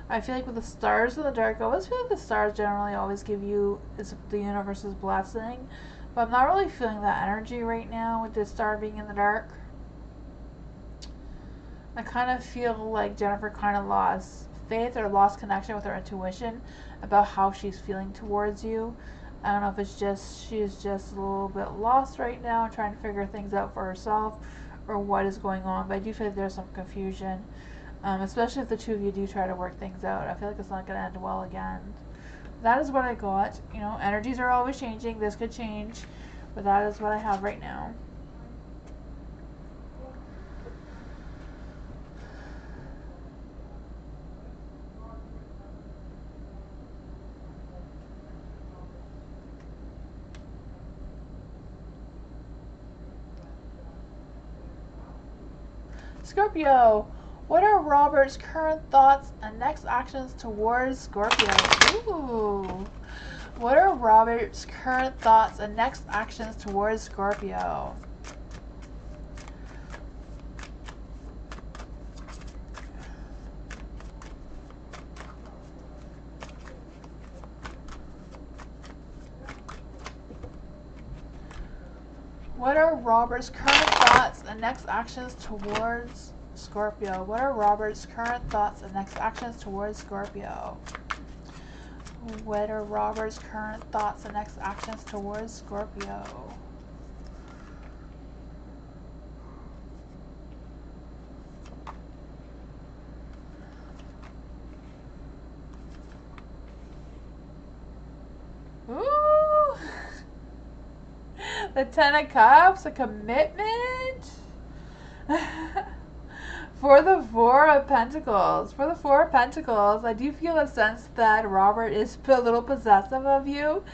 I feel like with the stars in the dark, I always feel like the stars generally always give you the universe's blessing, but I'm not really feeling that energy right now with the star being in the dark. I kind of feel like Jennifer kind of lost faith or lost connection with her intuition about how she's feeling towards you. I don't know if it's just she's just a little bit lost right now and trying to figure things out for herself, or what is going on, but I do feel like there's some confusion, especially if the two of you do try to work things out. I feel like it's not going to end well again. That is what I got. You know, energies are always changing. This could change, but that is what I have right now. Scorpio, what are Robert's current thoughts and next actions towards Scorpio? Ooh. What are Robert's current thoughts and next actions towards Scorpio? What are Robert's current thoughts and next actions towards Scorpio? What are Robert's current thoughts and next actions towards Scorpio? What are Robert's current thoughts and next actions towards Scorpio? The Ten of Cups, a commitment. For the Four of Pentacles. For the Four of Pentacles, I do feel a sense that Robert is a little possessive of you.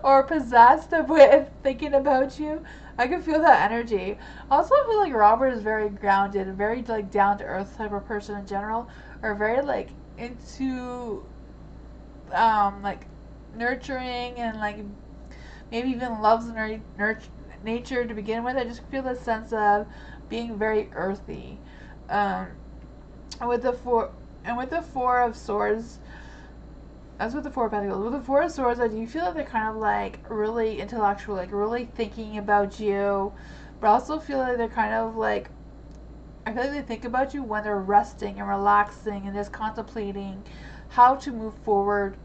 Or possessed with thinking about you. I can feel that energy. Also, I feel like Robert is very grounded and very like down to earth type of person in general, or very like into like nurturing and like maybe even loves nature to begin with. I just feel the sense of being very earthy. With the Four of Swords. As with the Four of Pentacles, with the Four of Swords, I do feel like they're kind of like really intellectual, like really thinking about you, but I also feel like they're kind of like, I feel like they think about you when they're resting and relaxing and just contemplating how to move forward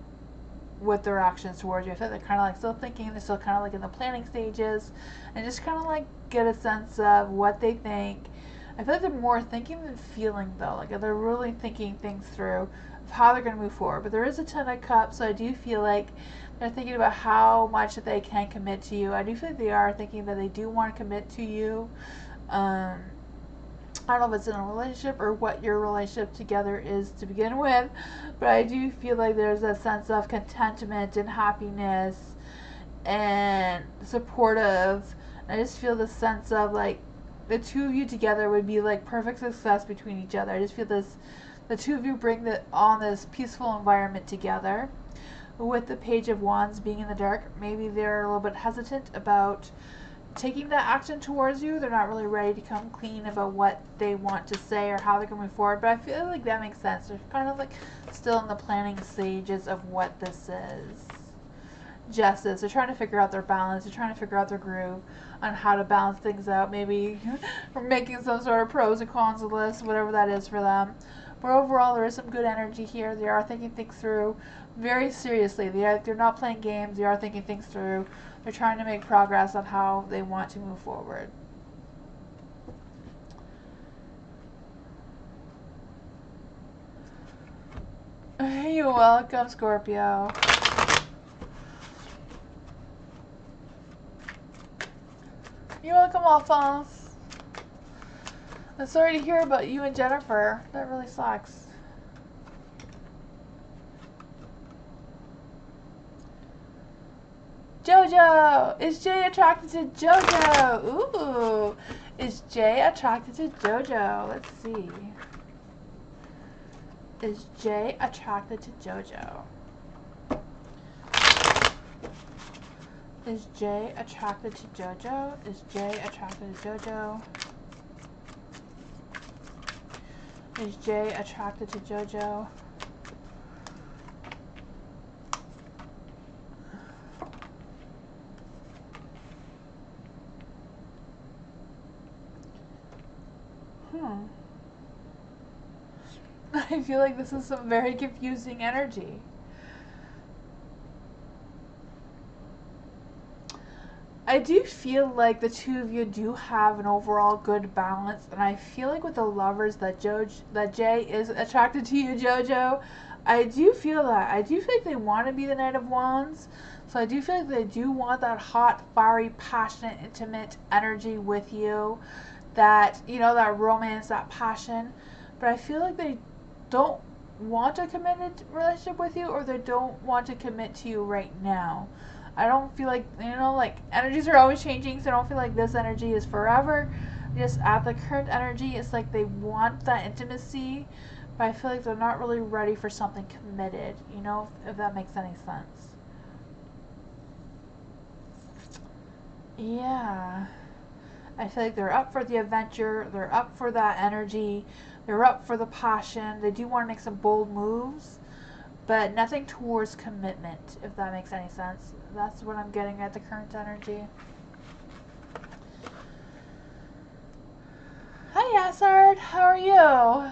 with their actions towards you. I feel like they're kind of like still thinking, they're still kind of like in the planning stages, and just kind of like get a sense of what they think. I feel like they're more thinking than feeling though, like they're really thinking things through how they're going to move forward. But there is a Ten of Cups, so I do feel like they're thinking about how much that they can commit to you. I do feel like they are thinking that they do want to commit to you. I don't know if it's in a relationship or what your relationship together is to begin with, but I do feel like there's a sense of contentment and happiness and supportive. I just feel the sense of like the two of you together would be like perfect success between each other. I just feel this. The two of you bring on this peaceful environment together. With the Page of Wands being in the dark, maybe they're a little bit hesitant about taking that action towards you. They're not really ready to come clean about what they want to say or how they're going to move forward. But I feel like that makes sense. They're kind of like still in the planning stages of what this is. Justice. They're trying to figure out their balance. They're trying to figure out their groove on how to balance things out. Maybe making some sort of pros and cons list, whatever that is for them. But overall, there is some good energy here. They are thinking things through very seriously. They're not playing games. They are thinking things through. They're trying to make progress on how they want to move forward. You're welcome, Scorpio. You're welcome, Alphonse. I'm sorry to hear about you and Jennifer. That really sucks. Jojo! Is Jay attracted to Jojo? Ooh! Is Jay attracted to Jojo? Let's see. Is Jay attracted to Jojo? Is Jay attracted to Jojo? Is Jay attracted to Jojo? Is Jay attracted to Jojo? I feel like this is some very confusing energy. I do feel like the two of you do have an overall good balance, and I feel like with the Lovers that Jay is attracted to you, Jojo. I do feel that. I do feel like they want to be the Knight of Wands, so I do feel like they do want that hot, fiery, passionate, intimate energy with you, that, you know, that romance, that passion, but I feel like they don't want a committed relationship with you, or they don't want to commit to you right now. I don't feel like, you know, like, energies are always changing, so I don't feel like this energy is forever. Just at the current energy, it's like they want that intimacy, but I feel like they're not really ready for something committed, you know, if that makes any sense. Yeah. I feel like they're up for the adventure, they're up for that energy, they're up for the passion, they do want to make some bold moves, but nothing towards commitment, if that makes any sense. That's what I'm getting at the current energy. Hi, Assard. How are you?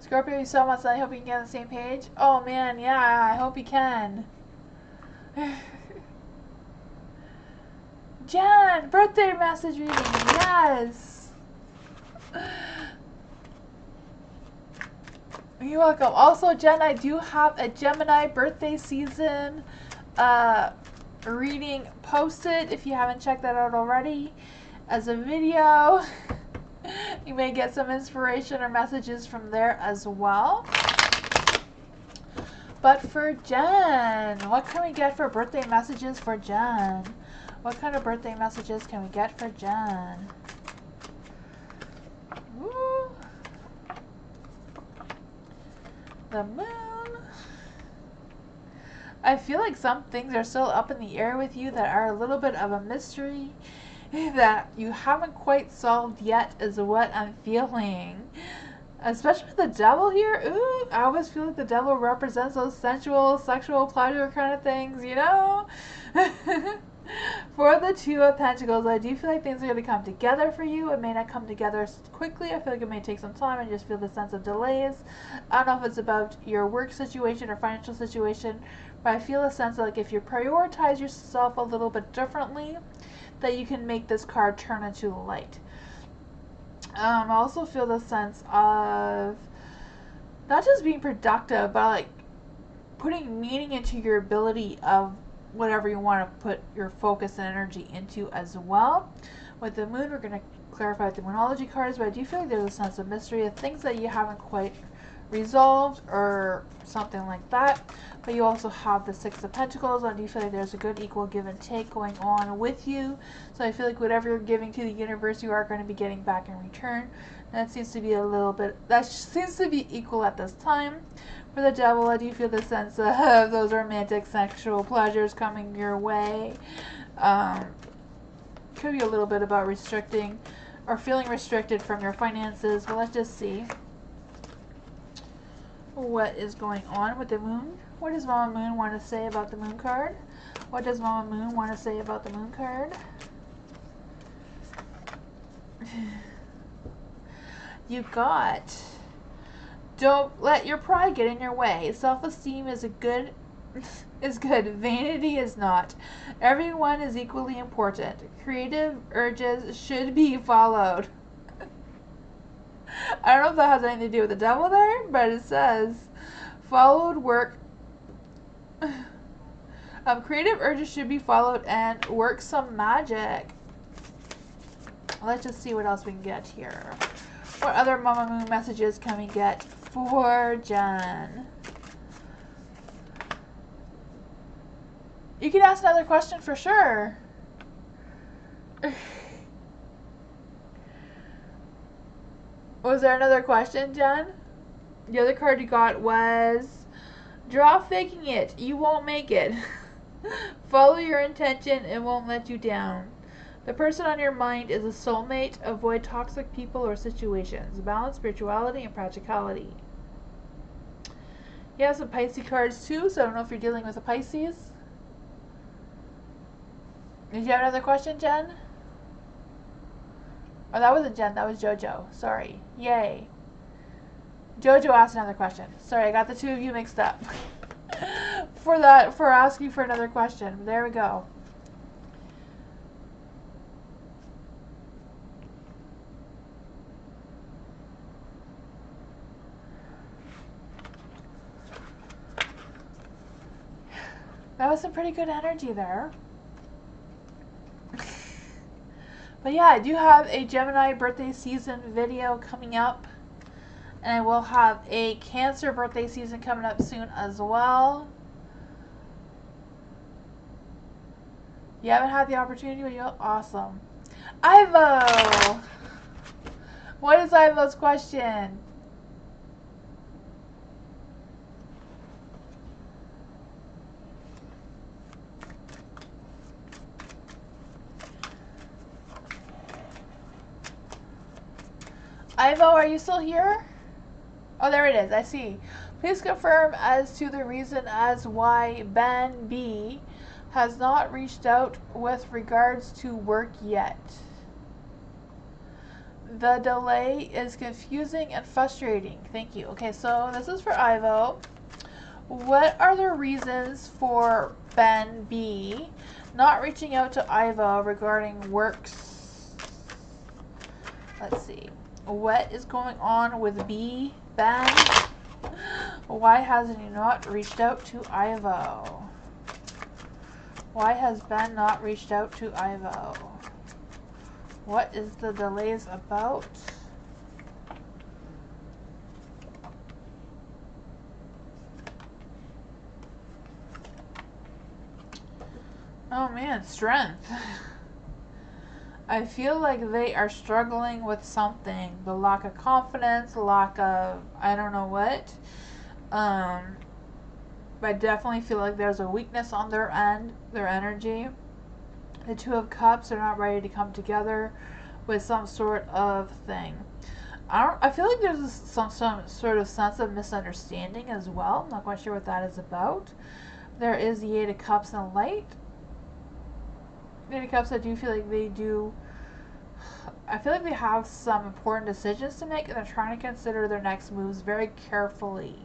Scorpio, you so much. I hope you can get on the same page. Oh, man, yeah, I hope you can. Jen, birthday message reading. Yes. You're welcome. Also, Jen, I do have a Gemini birthday season reading posted if you haven't checked that out already as a video. You may get some inspiration or messages from there as well. But for Jen, what can we get for birthday messages for Jen? What kind of birthday messages can we get for Jen? Woo. The moon. I feel like some things are still up in the air with you that are a little bit of a mystery that you haven't quite solved yet is what I'm feeling. Especially with the devil here. Ooh, I always feel like the devil represents those sensual, sexual pleasure kind of things, you know? For the Two of Pentacles, I do feel like things are going to come together for you. It may not come together quickly. I feel like it may take some time and just feel the sense of delays. I don't know if it's about your work situation or financial situation, but I feel a sense of like if you prioritize yourself a little bit differently, that you can make this card turn into the light. I also feel the sense of not just being productive, but like putting meaning into your ability of whatever you want to put your focus and energy into as well. With the moon, we're going to clarify the Moonology cards, but I do feel like there's a sense of mystery of things that you haven't quite resolved or something like that. But you also have the Six of Pentacles. I do feel like there's a good equal give and take going on with you. So I feel like whatever you're giving to the universe, you are going to be getting back in return. And that seems to be a little bit, that seems to be equal at this time. For the devil, I do feel the sense of those romantic sexual pleasures coming your way. Could be a little bit about restricting or feeling restricted from your finances. But let's just see what is going on with the moon. What does Mama Moon want to say about the moon card? What does Mama Moon want to say about the moon card? You got, don't let your pride get in your way. Self-esteem is good. Vanity is not. Everyone is equally important. Creative urges should be followed. I don't know if that has anything to do with the devil there, but it says followed work. Creative urges should be followed and work some magic. Let's just see what else we can get here. What other Mama Moon messages can we get for Jen? You can ask another question for sure. Was there another question, Jen? The other card you got was draw faking it. You won't make it. Follow your intention. It won't let you down. The person on your mind is a soulmate. Avoid toxic people or situations. Balance spirituality and practicality. You have some Pisces cards too, so I don't know if you're dealing with a Pisces. Did you have another question, Jen? Oh, that wasn't Jen. That was JoJo. Sorry. Yay. JoJo asked another question. Sorry, I got the two of you mixed up. For asking for another question. There we go. That was some pretty good energy there. But yeah, I do have a Gemini birthday season video coming up. And I will have a Cancer birthday season coming up soon as well. You haven't had the opportunity, but you're awesome. Ivo! What is Ivo's question? Ivo, are you still here? Oh, there it is. I see. Please confirm as to the reason as why Ben B has not reached out with regards to work yet. The delay is confusing and frustrating. Thank you. Okay, so this is for Ivo. What are the reasons for Ben B not reaching out to Ivo regarding works? Let's see. What is going on with Ben? Why hasn't he not reached out to Ivo? Why has Ben not reached out to Ivo? What is the delays about? Oh man, strength. I feel like they are struggling with something. The lack of confidence, lack of I don't know what. But I definitely feel like there's a weakness on their end, their energy. The Two of Cups are not ready to come together with some sort of thing. I feel like there's some sort of sense of misunderstanding as well. I'm not quite sure what that is about. There is the Eight of Cups and Light. The Eight of Cups, I do feel like they do. I feel like they have some important decisions to make and they're trying to consider their next moves very carefully.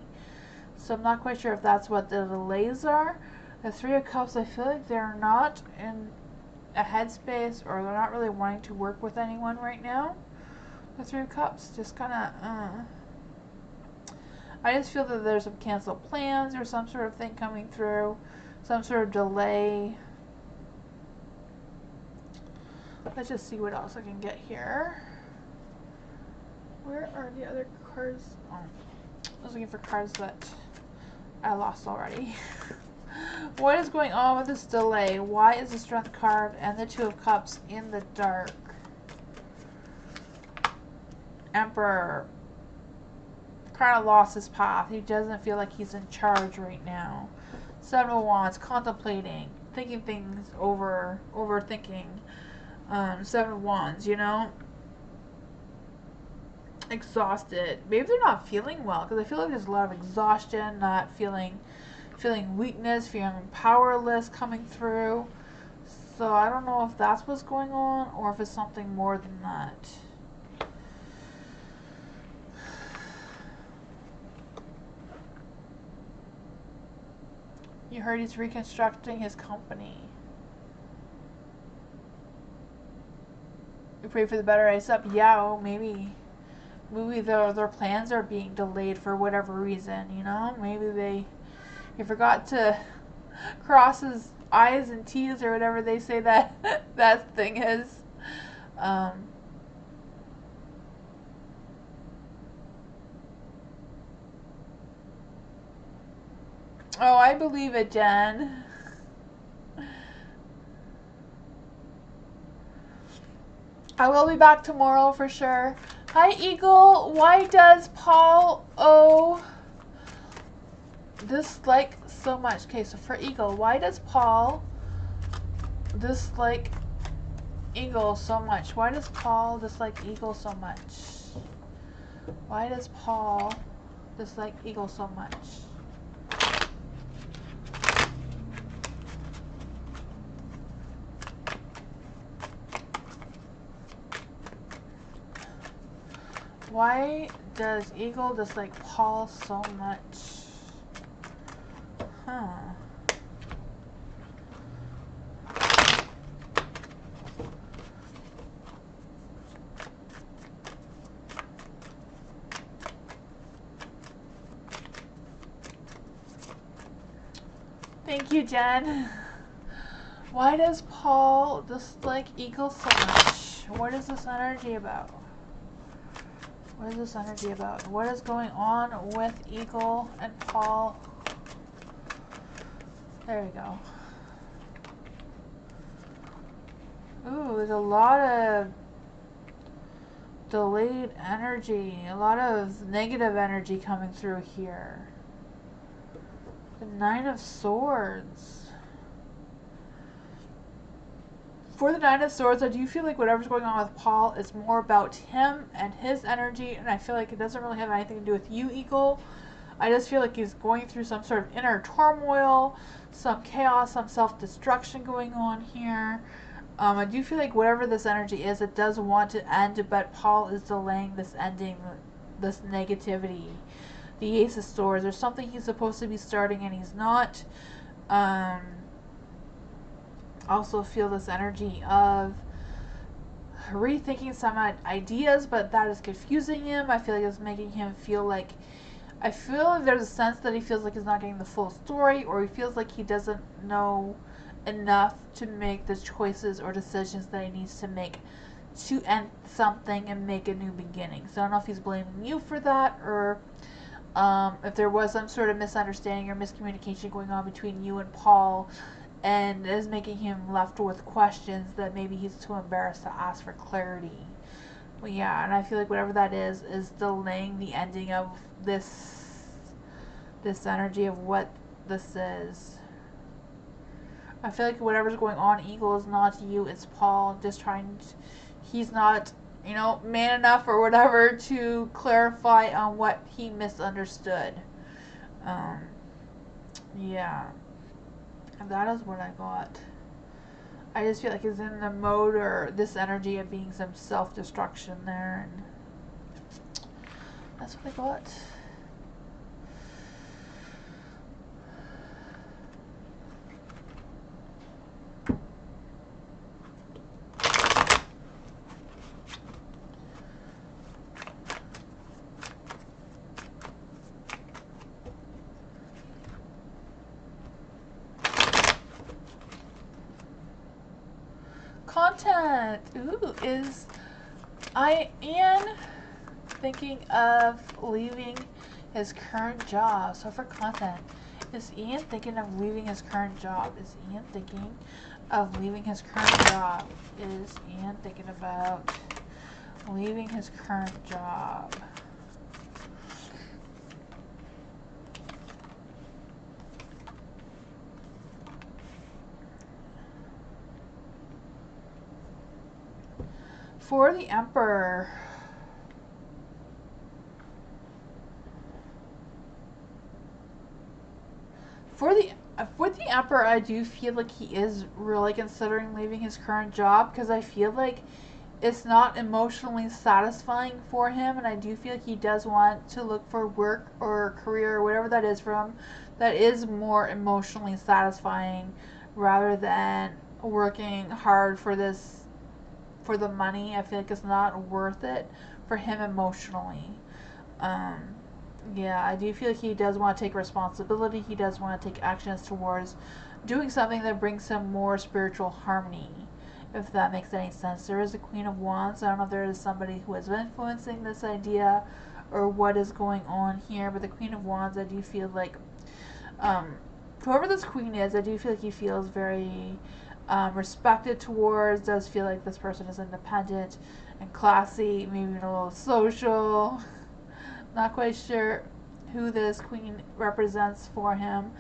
So I'm not quite sure if that's what the delays are. The Three of Cups, I feel like they're not in a headspace or they're not really wanting to work with anyone right now. The Three of Cups just kind of, I just feel that there's some canceled plans or some sort of thing coming through, some sort of delay. Let's just see what else I can get here. Where are the other cards? Oh, I was looking for cards that I lost already. What is going on with this delay? Why is the Strength card and the Two of Cups in the dark? Emperor kind of lost his path. He doesn't feel like he's in charge right now. Seven of Wands, contemplating, thinking things over, overthinking. Seven of Wands, you know, exhausted. Maybe they're not feeling well because I feel like there's a lot of exhaustion, not feeling weakness, feeling powerless coming through. So I don't know if that's what's going on or if it's something more than that. You heard he's reconstructing his company. We pray for the better ice up. Yeah, well, maybe their plans are being delayed for whatever reason, you know? Maybe he forgot to cross his I's and T's or whatever they say that that thing is. Oh, I believe it, Jen. I will be back tomorrow for sure. Hi, Eagle. Why does Paul owe dislike so much? Okay, so for Eagle, why does Paul dislike Eagle so much? Why does Paul dislike Eagle so much? Why does Paul dislike Eagle so much? Why does Eagle dislike Paul so much? Huh. Thank you, Jen. Why does Paul dislike Eagle so much? What is this energy about? What is this energy about? What is going on with Eagle and Paul? There we go. Ooh, there's a lot of delayed energy. A lot of negative energy coming through here. The Nine of Swords. For the Nine of Swords, I do feel like whatever's going on with Paul is more about him and his energy, and I feel like it doesn't really have anything to do with you, Eagle. I just feel like he's going through some sort of inner turmoil, some chaos, some self-destruction going on here. I do feel like whatever this energy is, it does want to end, but Paul is delaying this ending, this negativity. The Ace of Swords, there's something he's supposed to be starting and he's not. Also feel this energy of rethinking some ideas, but that is confusing him. I feel like it's making him feel like I feel like there's a sense that he feels like he's not getting the full story, or he feels like he doesn't know enough to make the choices or decisions that he needs to make to end something and make a new beginning. So I don't know if he's blaming you for that, or if there was some sort of misunderstanding or miscommunication going on between you and Paul, and is making him left with questions that maybe he's too embarrassed to ask for clarity. Well, yeah, and I feel like whatever that is delaying the ending of this energy of what this is. I feel like whatever's going on, Eagle, is not you, it's Paul just trying to, he's not, you know, man enough or whatever to clarify on what he misunderstood. Yeah. And that is what I got. I just feel like he's in the mode or this energy of being some self-destruction there, and that's what I got. Content. Ooh, is Ian thinking of leaving his current job? So for content, is Ian thinking of leaving his current job? Is Ian thinking of leaving his current job? Is Ian thinking about leaving his current job? For the Emperor, for the Emperor, I do feel like he is really considering leaving his current job, because I feel like it's not emotionally satisfying for him, and I do feel like he does want to look for work or career or whatever that is for him that is more emotionally satisfying, rather than working hard for the money. I feel like it's not worth it for him emotionally. Um, yeah, I do feel like he does want to take responsibility. He does want to take actions towards doing something that brings him more spiritual harmony, if that makes any sense. There is a Queen of Wands. I don't know if there is somebody who is influencing this idea or what is going on here, but the Queen of Wands, I do feel like, whoever this queen is, I do feel like he feels very respected towards, does feel like this person is independent and classy, maybe a little social. Not quite sure who this queen represents for him,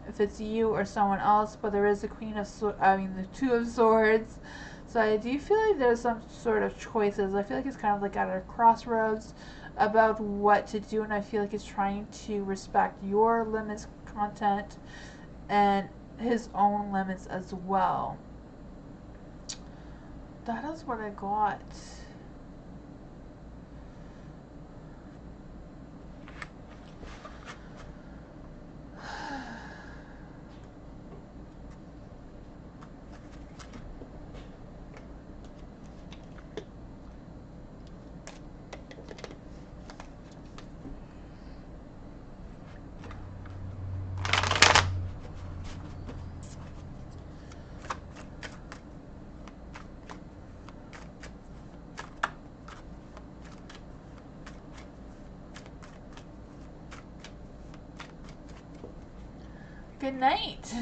if it's you or someone else, but there is the the Two of Swords. So I do feel like there's some sort of choices. I feel like he's kind of like at a crossroads about what to do, and I feel like he's trying to respect your limits, content, and his own limits as well. That is what I got. Good night.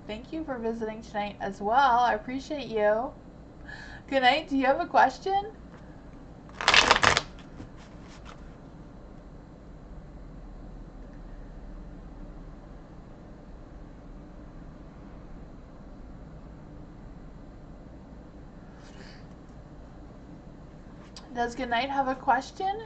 Thank you for visiting tonight as well. I appreciate you. Good night. Do you have a question? Does Goodnight have a question?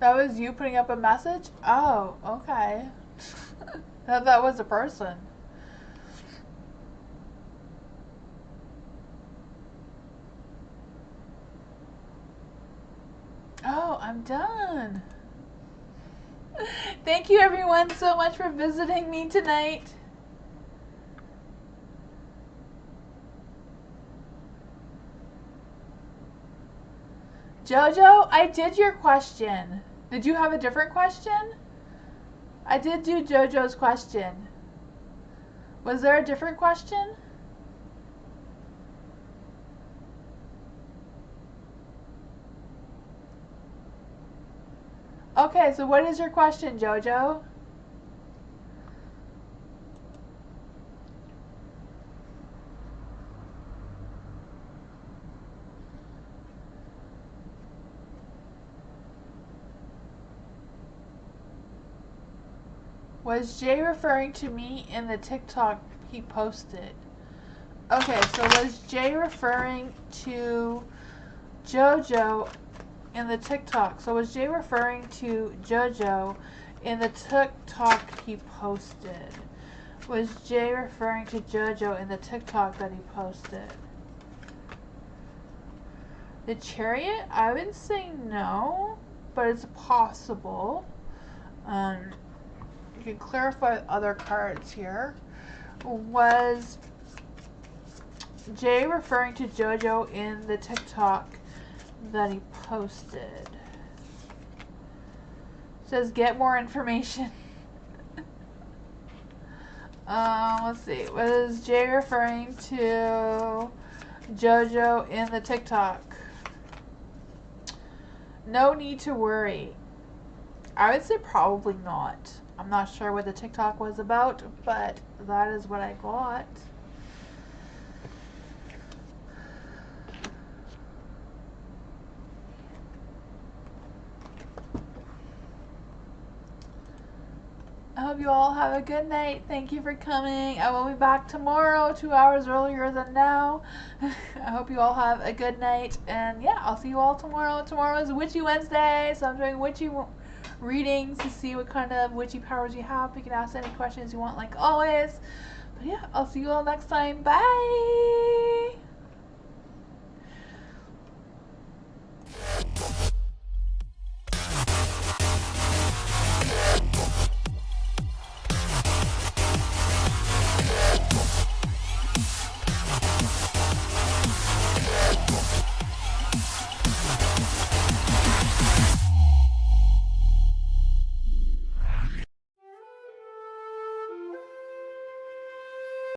That was you putting up a message? Oh, okay. I thought that was a person. Oh, I'm done. Thank you everyone so much for visiting me tonight. Jojo, I did your question. Did you have a different question? I did do Jojo's question. Was there a different question? Okay, so what is your question, Jojo? Was Jay referring to me in the TikTok he posted? Okay, so was Jay referring to Jojo in the TikTok? So was Jay referring to Jojo in the TikTok he posted? Was Jay referring to Jojo in the TikTok that he posted? The Chariot? I would say no, but it's possible. You can clarify other cards here. Was Jay referring to Jojo in the TikTok that he posted? It says get more information. Let's see. Was Jay referring to Jojo in the TikTok? No need to worry. I would say probably not. I'm not sure what the TikTok was about, but that is what I got. I hope you all have a good night. Thank you for coming. I will be back tomorrow, 2 hours earlier than now. I hope you all have a good night. And yeah, I'll see you all tomorrow. Tomorrow is Witchy Wednesday, so I'm doing witchy readings to see what kind of witchy powers you have. You can ask any questions you want, like always. But yeah, I'll see you all next time. Bye!